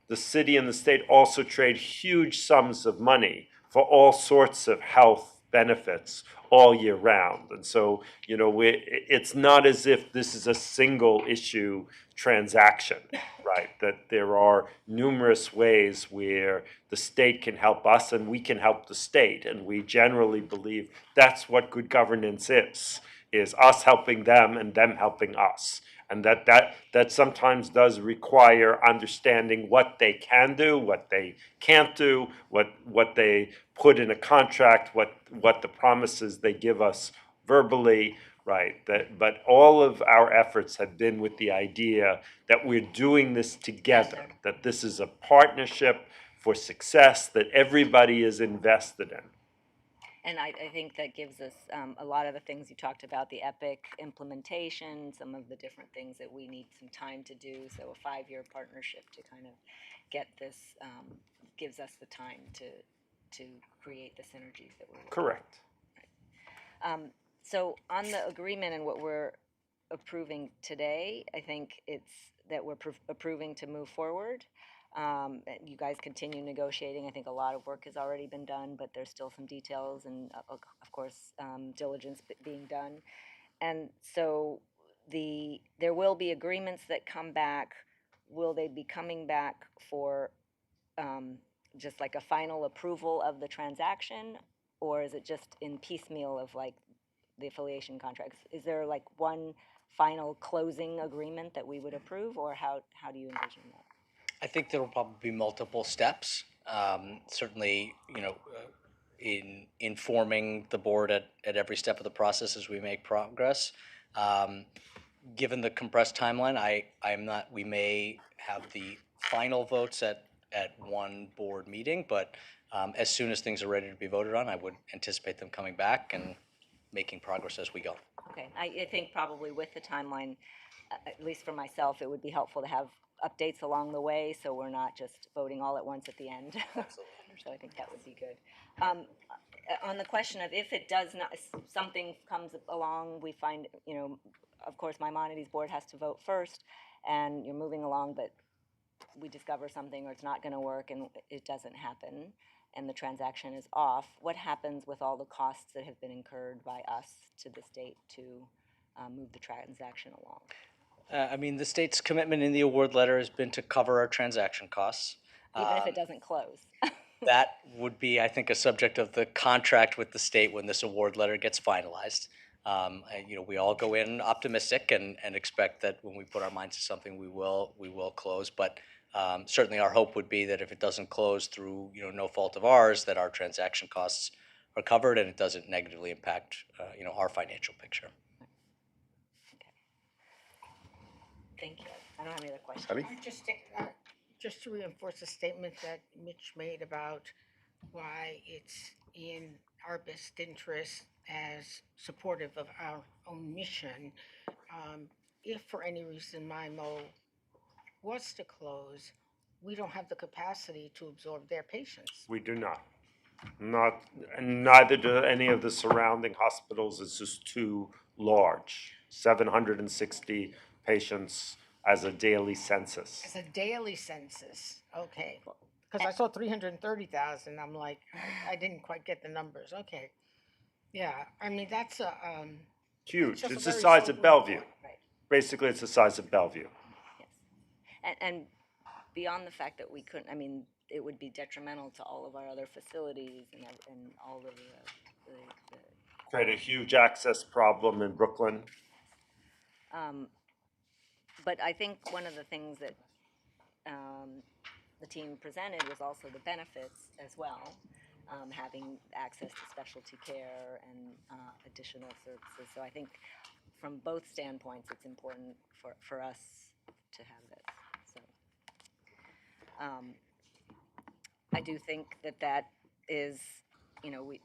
The city and the state also trade huge sums of money for all sorts of health benefits all year round. And so, it's not as if this is a single issue transaction, right? That there are numerous ways where the state can help us and we can help the state. And we generally believe that's what good governance is us helping them and them helping us. And that sometimes does require understanding what they can do, what they can't do, what they put in a contract, what the promises they give us verbally, right? But all of our efforts have been with the idea that we're doing this together, that this is a partnership for success that everybody is invested in. And I think that gives us a lot of the things you talked about, the EPIC implementation, some of the different things that we need some time to do. So a 5-year partnership to kind of get this gives us the time to create the synergies that we're looking for. Correct. So on the agreement and what we're approving today, I think it's that we're approving to move forward. You guys continue negotiating. I think a lot of work has already been done, but there's still some details and, of course, diligence being done. And so there will be agreements that come back. Will they be coming back for just like a final approval of the transaction, or is it just in piecemeal of like the affiliation contracts? Is there like one final closing agreement that we would approve, or how do you envision that? I think there will probably be multiple steps. Certainly, in informing the board at every step of the process as we make progress. Given the compressed timeline, we may have the final votes at one board meeting, but as soon as things are ready to be voted on, I would anticipate them coming back and making progress as we go. Okay, I think probably with the timeline, at least for myself, it would be helpful to have updates along the way, so we're not just voting all at once at the end. So I think that would be good. On the question of if it does not, something comes along, we find, of course, Maimonides board has to vote first, and you're moving along, but we discover something or it's not going to work and it doesn't happen, and the transaction is off. What happens with all the costs that have been incurred by us to the state to move the transaction along? The state's commitment in the award letter has been to cover our transaction costs. Even if it doesn't close. That would be, I think, a subject of the contract with the state when this award letter gets finalized. We all go in optimistic and expect that when we put our minds to something, we will close. But certainly our hope would be that if it doesn't close through no fault of ours, that our transaction costs are covered and it doesn't negatively impact our financial picture. Thank you. I don't have any other questions. Just to reinforce the statement that Mitch made about why it's in our best interest as supportive of our own mission, if for any reason MIMO was to close, we don't have the capacity to absorb their patients. We do not. And neither do any of the surrounding hospitals. It's just too large. 760 patients as a daily census. As a daily census, okay. Because I saw 330,000. I'm like, I didn't quite get the numbers. Okay. Yeah, that's a Huge. just It's a the very size of sobering Bellevue. thought. Right. Basically, it's the size of Bellevue. And beyond the fact that we couldn't, it would be detrimental to all of our other facilities and all of the Create a huge access problem in Brooklyn. But I think one of the things that the team presented was also the benefits as well, having access to specialty care and additional services. So I think from both standpoints, it's important for us to have this. So I do think that is,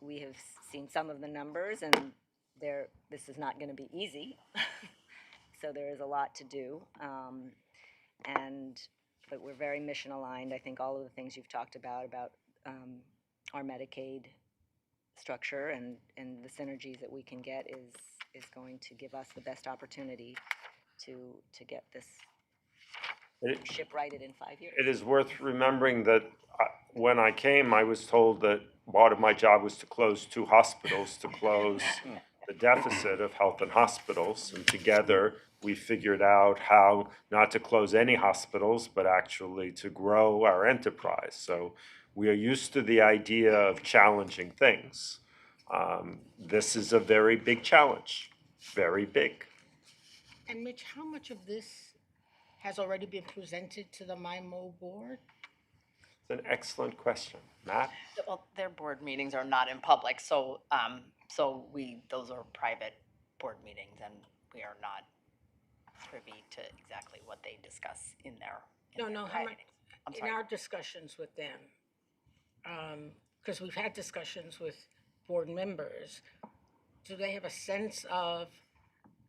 we have seen some of the numbers, and this is not going to be easy. So there is a lot to do, but we're very mission aligned. I think all of the things you've talked about our Medicaid structure and the synergies that we can get is going to give us the best opportunity to get this ship righted in 5 years. It is worth remembering that when I came, I was told that part of my job was to close 2 hospitals, to close the deficit of health and hospitals, and together we figured out how not to close any hospitals, but actually to grow our enterprise. So we are used to the idea of challenging things. This is a very big challenge, very big. And Mitch, how much of this has already been presented to the MIMO board? It's an excellent question. Matt? Well, their board meetings are not in public, so those are private board meetings, and we are not privy to exactly what they discuss in their. In our discussions with them, because we've had discussions with board members, do they have a sense of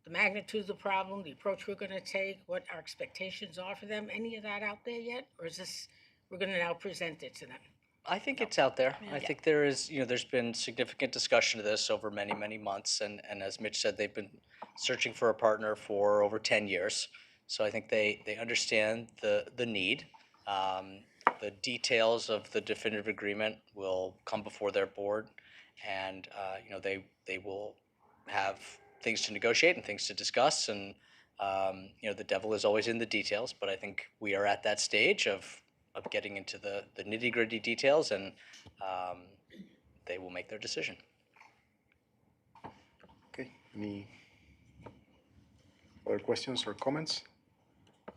the magnitude of the problem, the approach we're going to take, what our expectations are for them? Any of that out there yet, or is this we're going to now present it to them? I think it's out there. I think there is, there's been significant discussion of this over many, many months. And as Mitch said, they've been searching for a partner for over 10 years. So I think they understand the need. The details of the definitive agreement will come before their board. And, they will have things to negotiate and things to discuss. And, the devil is always in the details. But I think we are at that stage of getting into the nitty-gritty details, and they will make their decision. Okay, any other questions or comments? I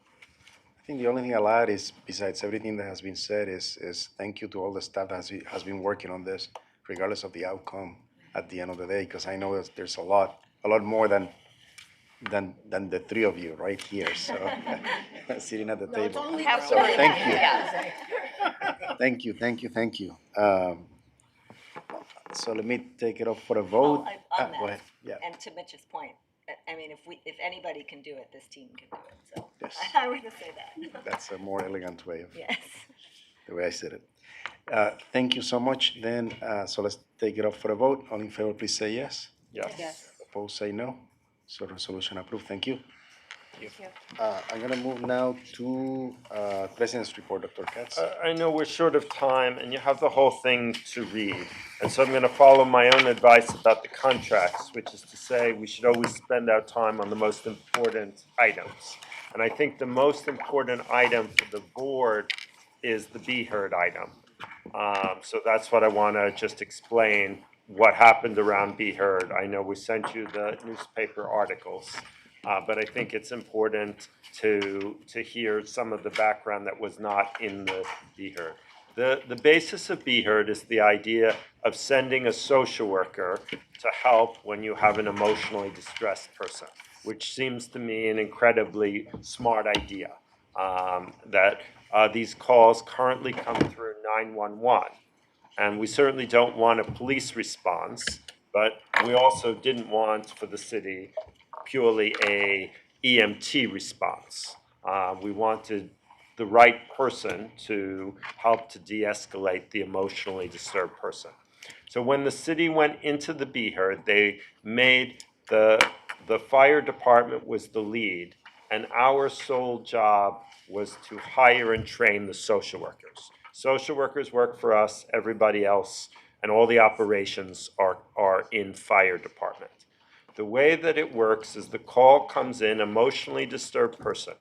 think the only thing I'll add is, besides everything that has been said, is thank you to all the staff that has been working on this, regardless of the outcome at the end of the day, because I know there's a lot more than the 3 of you right here, so sitting at the table. So thank you. Thank you. So let me take it up for a vote. Go ahead. Yeah. And to Mitch's point, I mean, if anybody can do it, this team can do it. So Yes. I would say that. That's a more elegant way of Yes. the way I said it. Thank you so much. Then, so let's take it up for a vote. All in favor, please say yes. Yes. Opposed, say no. So resolution approved. Thank you. Thank you. I'm going to move now to President's report, Dr. Katz. I know we're short of time, and you have the whole thing to read. And so I'm going to follow my own advice about the contracts, which is to say we should always spend our time on the most important items. And I think the most important item for the board is the Be Heard item. So that's what I want to just explain, what happened around Be Heard. I know we sent you the newspaper articles. But I think it's important to hear some of the background that was not in the Be Heard. The basis of Be Heard is the idea of sending a social worker to help when you have an emotionally distressed person, which seems to me an incredibly smart idea. That these calls currently come through 911, and we certainly don't want a police response, but we also didn't want for the city purely a EMT response. We wanted the right person to help to de-escalate the emotionally disturbed person. So when the city went into the Be Heard, they made the fire department was the lead, and our sole job was to hire and train the social workers. Social workers work for us, everybody else, and all the operations are in fire department. The way that it works is the call comes in, emotionally disturbed person.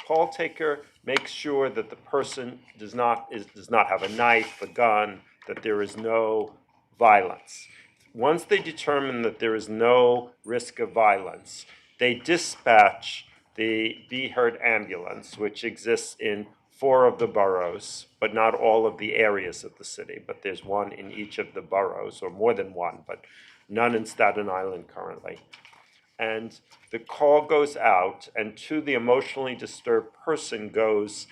call taker makes sure that the person does not have a knife, a gun, that there is no violence. Once they determine that there is no risk of violence, they dispatch the Be Heard ambulance, which exists in 4 of the boroughs, but not all of the areas of the city, but there's one in each of the boroughs, or more than one, but none in Staten Island currently. And the call goes out, and to the emotionally disturbed person goes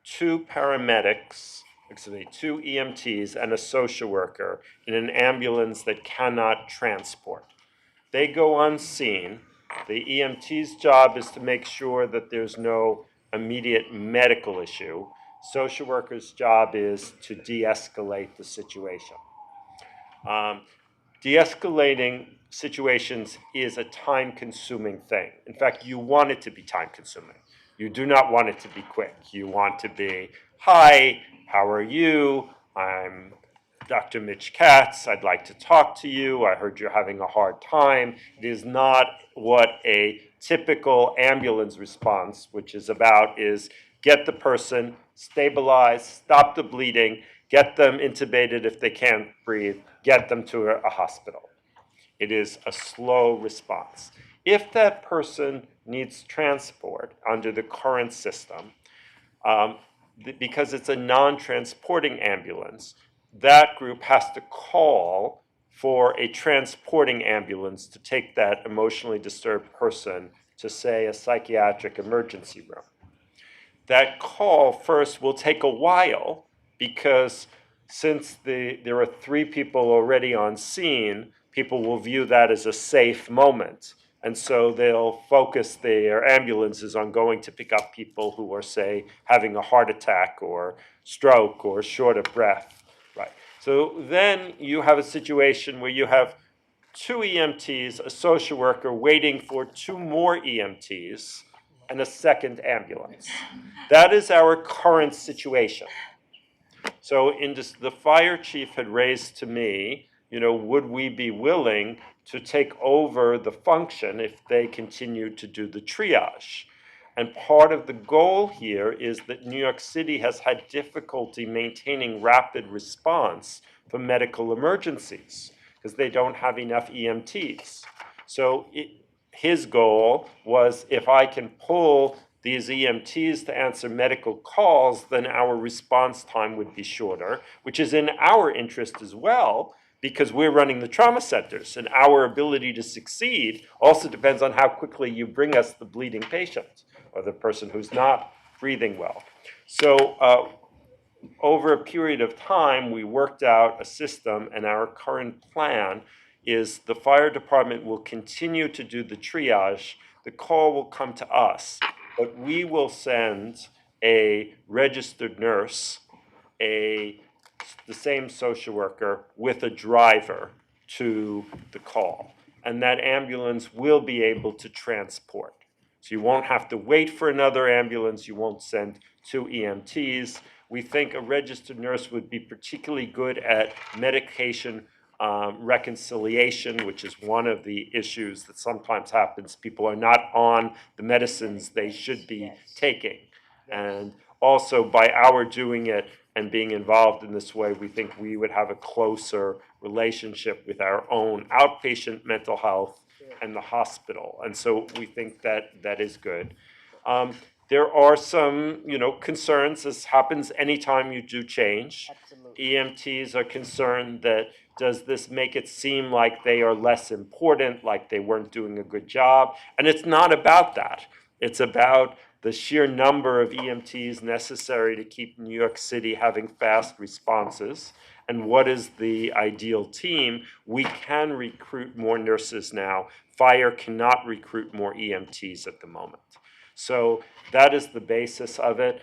2 paramedics, 2 EMTs, and a social worker in an ambulance that cannot transport. They go on scene. The EMT's job is to make sure that there's no immediate medical issue. Social worker's job is to de-escalate the situation. De-escalating situations is a time-consuming thing. In fact, you want it to be time-consuming. You do not want it to be quick. You want to be, hi, how are you? I'm Dr. Mitch Katz. I'd like to talk to you. I heard you're having a hard time. It is not what a typical ambulance response, which is about, is get the person stabilized, stop the bleeding, get them intubated if they can't breathe, get them to a hospital. It is a slow response. If that person needs transport under the current system, because it's a non-transporting ambulance, that group has to call for a transporting ambulance to take that emotionally disturbed person to, say, a psychiatric emergency room. That call first will take a while because since there are 3 people already on scene, people will view that as a safe moment. And so they'll focus their ambulances on going to pick up people who are, say, having a heart attack or stroke or short of breath. Right. So then you have a situation where you have 2 EMTs, a social worker waiting for 2 more EMTs, and a second ambulance. That is our current situation. So the fire chief had raised to me, would we be willing to take over the function if they continue to do the triage? And part of the goal here is that New York City has had difficulty maintaining rapid response for medical emergencies because they don't have enough EMTs. So his goal was, if I can pull these EMTs to answer medical calls, then our response time would be shorter, which is in our interest as well, because we're running the trauma centers, and our ability to succeed also depends on how quickly you bring us the bleeding patient or the person who's not breathing well. So over a period of time, we worked out a system, and our current plan is the fire department will continue to do the triage. The call will come to us, but we will send a registered nurse, the same social worker with a driver to the call. And that ambulance will be able to transport. So you won't have to wait for another ambulance. You won't send 2 EMTs. We think a registered nurse would be particularly good at medication reconciliation, which is one of the issues that sometimes happens. People are not on the medicines they should be taking. And also by our doing it and being involved in this way, we think we would have a closer relationship with our own outpatient mental health and the hospital. And so we think that that is good. There are some, concerns. This happens anytime you do change. Absolutely. EMTs are concerned that does this make it seem like they are less important, like they weren't doing a good job? And it's not about that. It's about the sheer number of EMTs necessary to keep New York City having fast responses. And what is the ideal team? We can recruit more nurses now. Fire cannot recruit more EMTs at the moment. So that is the basis of it.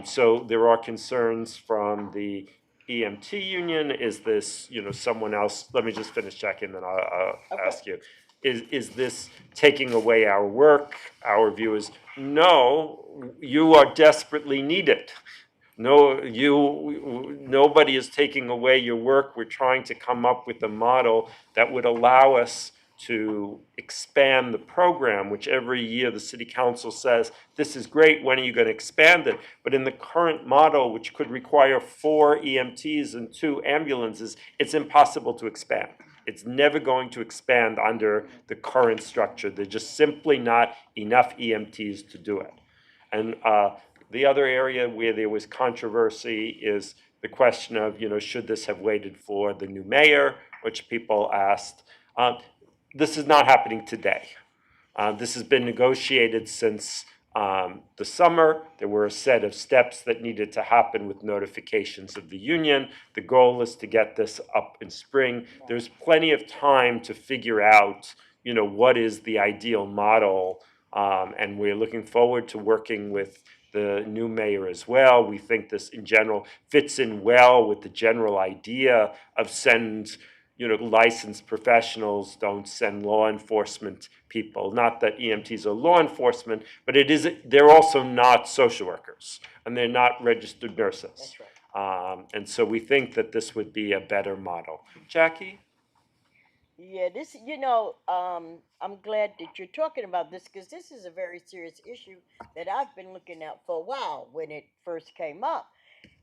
So there are concerns from the EMT union. Is this, someone else? Let me just finish checking, then I'll ask you. Is this taking away our work? Our view is, no, you are desperately needed. No, nobody is taking away your work. We're trying to come up with a model that would allow us to expand the program, which every year the city council says, this is great, when are you going to expand it? But in the current model, which could require 4 EMTs and 2 ambulances, it's impossible to expand. It's never going to expand under the current structure. There's just simply not enough EMTs to do it. And the other area where there was controversy is the question of, should this have waited for the new mayor, which people asked. This is not happening today. This has been negotiated since the summer. There were a set of steps that needed to happen with notifications of the union. The goal is to get this up in spring. There's plenty of time to figure out, what is the ideal model. And we're looking forward to working with the new mayor as well. We think this in general fits in well with the general idea of send licensed professionals, don't send law enforcement people. Not that EMTs are law enforcement, but they're also not social workers, and they're not registered nurses. That's right. And so we think that this would be a better model. Jackie? Yeah, I'm glad that you're talking about this because this is a very serious issue that I've been looking at for a while when it first came up.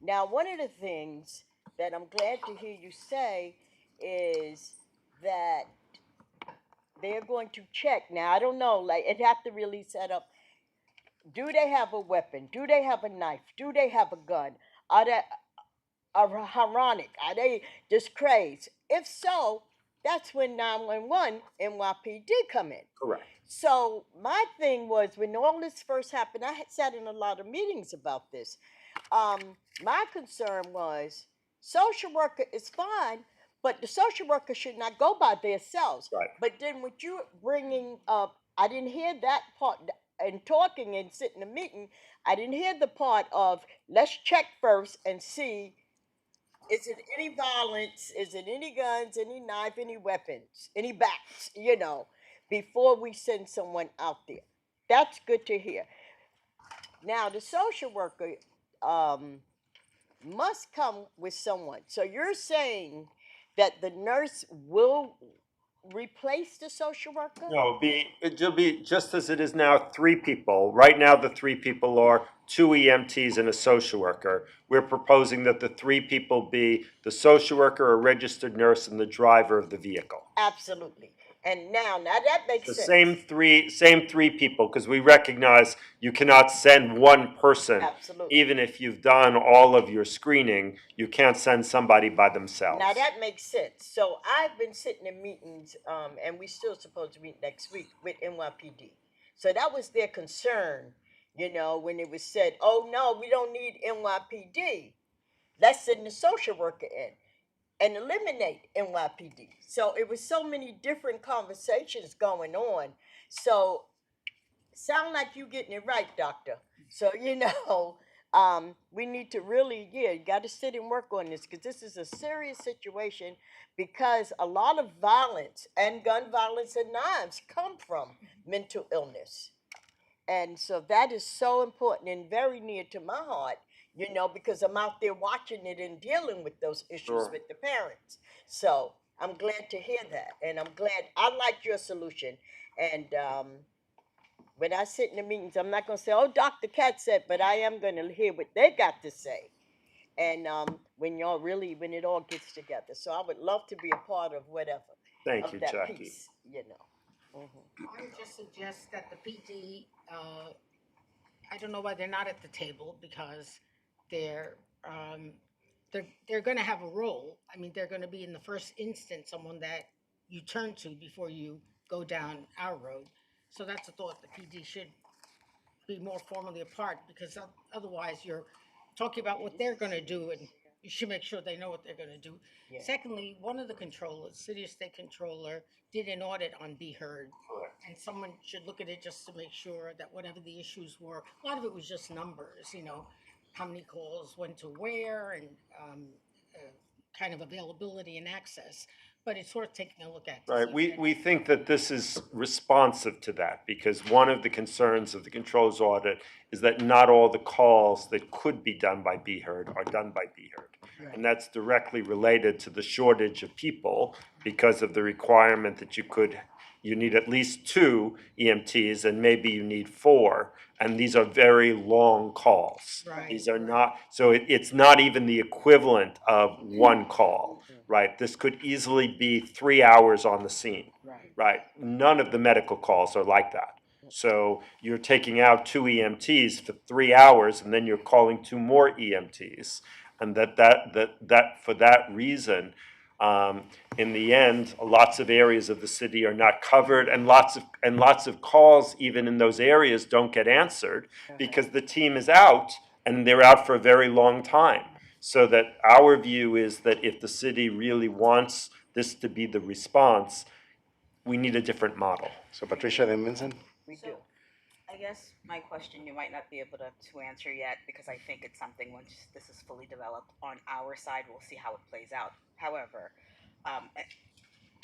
Now, one of the things that I'm glad to hear you say is that they're going to check. Now, I don't know, it have to really set up. Do they have a weapon? Do they have a knife? Do they have a gun? Are they ironic? Are they just crazy? If so, that's when 911 NYPD come in. Correct. So my thing was, when all this first happened, I had sat in a lot of meetings about this. My concern was social worker is fine, but the social worker should not go by themselves. Right. But then what you bringing up, I didn't hear that part. And talking and sitting in a meeting, I didn't hear the part of let's check first and see, is it any violence, is it any guns, any knife, any weapons, any bats, before we send someone out there. That's good to hear. Now, the social worker must come with someone. So you're saying that the nurse will replace the social worker? No, it'll be just as it is now, 3 people. Right now, the 3 people are 2 EMTs and a social worker. We're proposing that the 3 people be the social worker, a registered nurse, and the driver of the vehicle. Absolutely. And now that makes The sense. same three people, because we recognize you cannot send one person. Absolutely. Even if you've done all of your screening, you can't send somebody by themselves. Now that makes sense. So I've been sitting in meetings, and we still supposed to meet next week with NYPD. So that was their concern, when it was said, oh no, we don't need NYPD. Let's send the social worker in and eliminate NYPD. So it was so many different conversations going on. So sound like you getting it right, doctor. So, we need to really, got to sit and work on this because this is a serious situation because a lot of violence and gun violence and knives come from mental illness. And so that is so important and very near to my heart, because I'm out there watching it and dealing with those issues Sure. with the parents. So I'm glad to hear that. And I'm glad, I like your solution. And when I sit in the meetings, I'm not going to say, oh, Dr. Katz said, but I am going to hear what they got to say. And when it all gets together. So I would love to be a part of whatever. Thank of you, that Jackie. piece, I would just suggest that the PD, I don't know why they're not at the table because they're going to have a role. I mean, they're going to be in the first instance someone that you turn to before you go down our road. So that's a thought. The PD should be more formally a part because otherwise you're talking about what they're going to do and you should make sure they know what they're going to do. Yeah. Secondly, one of the controllers, city or state controller, did an audit on Be Heard. And someone should look at it just to make sure that whatever the issues were, a lot of it was just numbers, how many calls went to where and kind of availability and access. But it's worth taking a look at. to Right, see if we think that this is responsive to that because one of the concerns of the controls audit is that not all the calls that could be done by Be Heard are done by Be Heard. Right. And that's directly related to the shortage of people because of the requirement that you could you need at least 2 EMTs and maybe you need 4. And these are very long calls. Right. These are not, so it's not even the equivalent of 1 call, right? This could easily be 3 hours on the scene, right? None of the medical calls are like that. So you're taking out 2 EMTs for 3 hours and then you're calling 2 more EMTs. And that for that reason, in the end, lots of areas of the city are not covered, and lots of calls, even in those areas, don't get answered because the team is out and they're out for a very long time. So that our view is that if the city really wants this to be the response, we need a different model. So Patricia, then Vincent? We do. I guess my question you might not be able to answer yet because I think it's something once this is fully developed on our side, we'll see how it plays out. However,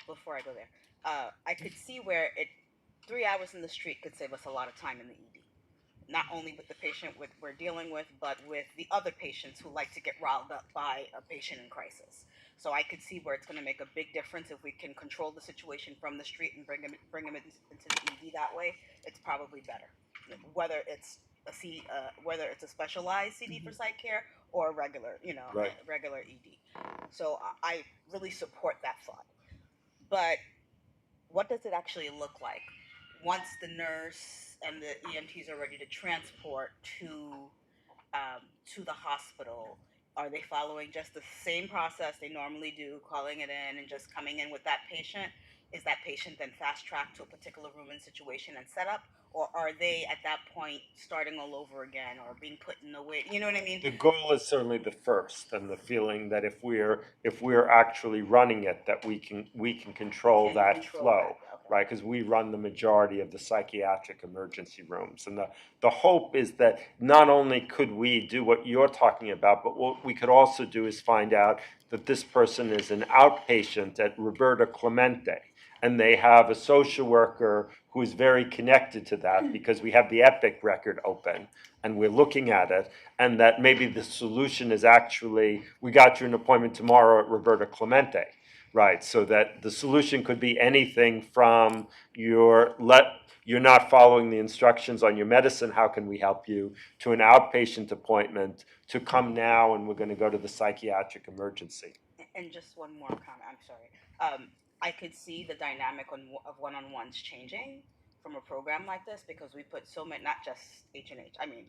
before I go there, I could see where 3 hours in the street could save us a lot of time in the ED. Not only with the patient we're dealing with, but with the other patients who like to get riled up by a patient in crisis. So I could see where it's going to make a big difference if we can control the situation from the street and bring them into the ED that way. It's probably better, whether it's a specialized CD for psych care or a regular, regular ED. So I really support that thought. But what does it actually look like once the nurse and the EMTs are ready to transport to the hospital? Are they following just the same process they normally do, calling it in and just coming in with that patient? Is that patient then fast-tracked to a particular room and situation and set up? Or are they, at that point, starting all over again or being put in the way? You know what I mean? The goal is certainly the first, and the feeling that if we're actually running it, that we can control that flow, right? Because we run the majority of the psychiatric emergency rooms, and the hope is that not only could we do what you're talking about, but what we could also do is find out that this person is an outpatient at Roberta Clemente, and they have a social worker who is very connected to that because we have the Epic record open and we're looking at it, and that maybe the solution is actually, we got you an appointment tomorrow at Roberta Clemente, right? So that the solution could be anything from you're not following the instructions on your medicine, how can we help you, to an outpatient appointment, to come now and we're going to go to the psychiatric emergency. And just one more comment, I'm sorry. I could see the dynamic of one-on-ones changing from a program like this because we put so many, not just H&H, I mean,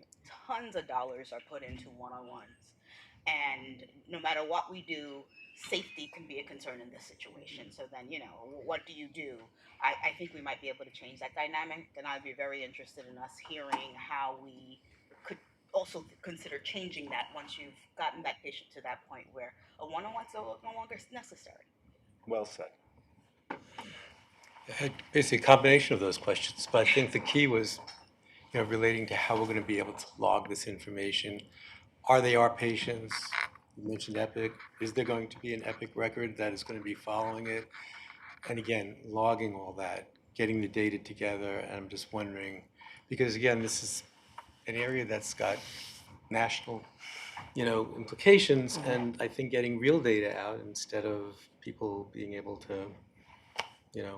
tons of dollars are put into one-on-ones. And no matter what we do, safety can be a concern in this situation. So then, what do you do? I think we might be able to change that dynamic, and I'd be very interested in us hearing how we could also consider changing that once you've gotten that patient to that point where a one-on-one is no longer necessary. Well said. Basically, a combination of those questions, but I think the key was, relating to how we're going to be able to log this information. Are they our patients? You mentioned Epic. Is there going to be an Epic record that is going to be following it? And again, logging all that, getting the data together, and I'm just wondering, because again, this is an area that's got national, implications, and I think getting real data out instead of people being able to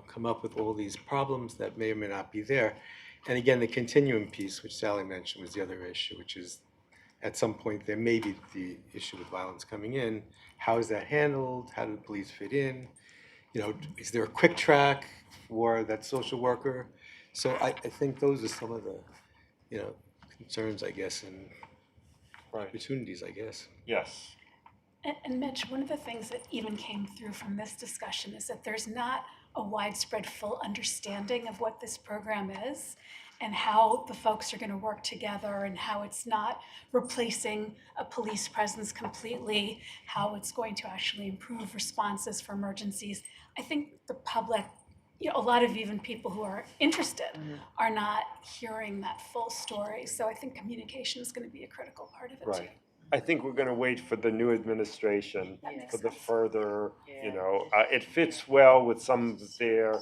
come up with all these problems that may or may not be there. And again, the continuum piece, which Sally mentioned, was the other issue, which is at some point there may be the issue with violence coming in. How is that handled? How do the police fit in? Is there a quick track for that social worker? So I think those are some of the, concerns, I guess, and opportunities, I guess. Yes. And Mitch, one of the things that even came through from this discussion is that there's not a widespread full understanding of what this program is and how the folks are going to work together and how it's not replacing a police presence completely, how it's going to actually improve responses for emergencies. I think the public, a lot of even people who are interested are not hearing that full story. So I think communication is going to be a critical part of it too. I think we're going to wait for the new administration for the further, it fits well with some of their,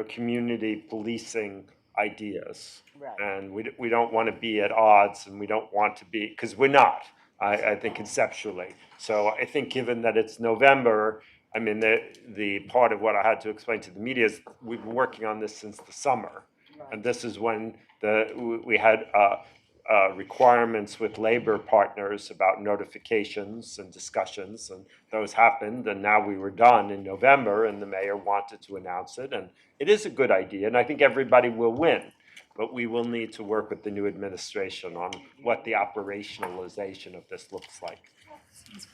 community policing ideas. Right. And we don't want to be at odds, and we don't want to be, because we're not, I think conceptually. So I think given that it's November, I mean, the part of what I had to explain to the media is we've been working on this since the summer. And this is when we had requirements with labor partners about notifications and discussions, and those happened, and now we were done in November, and the mayor wanted to announce it, and it is a good idea, and I think everybody will win. But we will need to work with the new administration on what the operationalization of this looks like.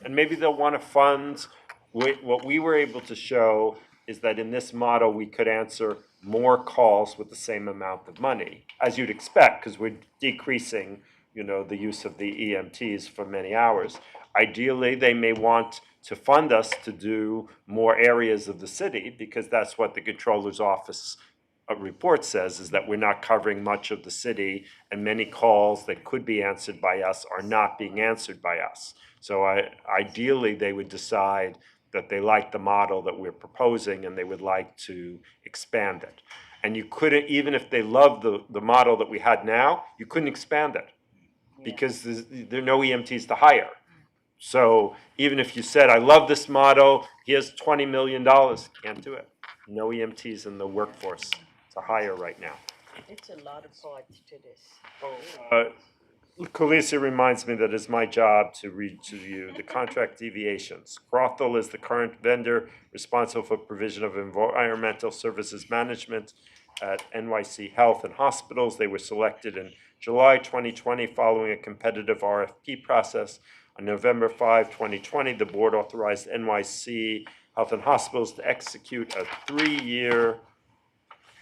And maybe they'll want to fund, what we were able to show is that in this model, we could answer more calls with the same amount of money, as you'd expect, because we're decreasing, the use of the EMTs for many hours. Ideally, they may want to fund us to do more areas of the city, because that's what the controller's office report says, is that we're not covering much of the city, and many calls that could be answered by us are not being answered by us. So ideally, they would decide that they like the model that we're proposing and they would like to expand it. And you couldn't, even if they loved the model that we had now, you couldn't expand it because there are no EMTs to hire. So even if you said, I love this model, here's $20 million, can't do it. No EMTs in the workforce to hire right now. It's a lot of parts to this. Coalicia reminds me that it's my job to read to you the contract deviations. Crothall is the current vendor responsible for provision of environmental services management at NYC Health and Hospitals. They were selected in July 2020 following a competitive RFP process. On November 5, 2020, the board authorized NYC Health and Hospitals to execute a 3-year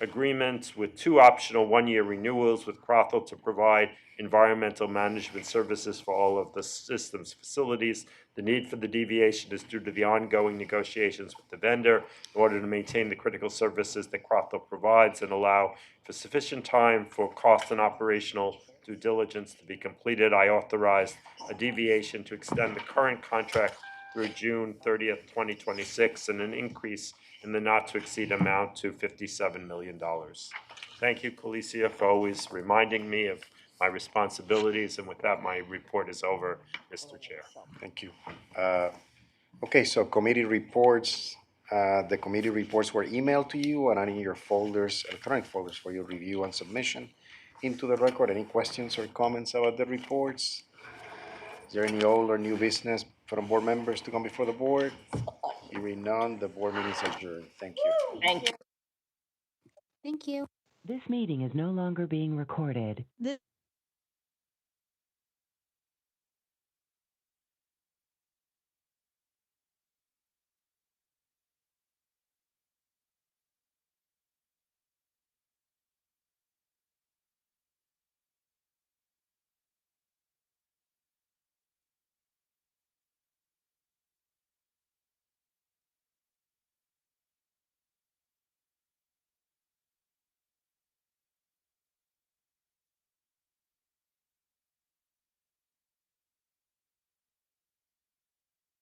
agreement with 2 optional 1-year renewals with Crothall to provide environmental management services for all of the system's facilities. The need for the deviation is due to the ongoing negotiations with the vendor in order to maintain the critical services that Crothall provides and allow for sufficient time for cost and operational due diligence to be completed. I authorized a deviation to extend the current contract through June 30th, 2026, and an increase in the not-to-exceed amount to $57 million. Thank you, Coalicia, for always reminding me of my responsibilities, and with that, my report is over, Mr. Chair. Thank you. Okay, so committee reports. The committee reports were emailed to you and are in your folders, electronic folders for your review and submission into the record. Any questions or comments about the reports? Is there any old or new business from board members to come before the board? Hearing none, the board meeting is adjourned. Thank you. Thank you. Thank you. This meeting is no longer being recorded.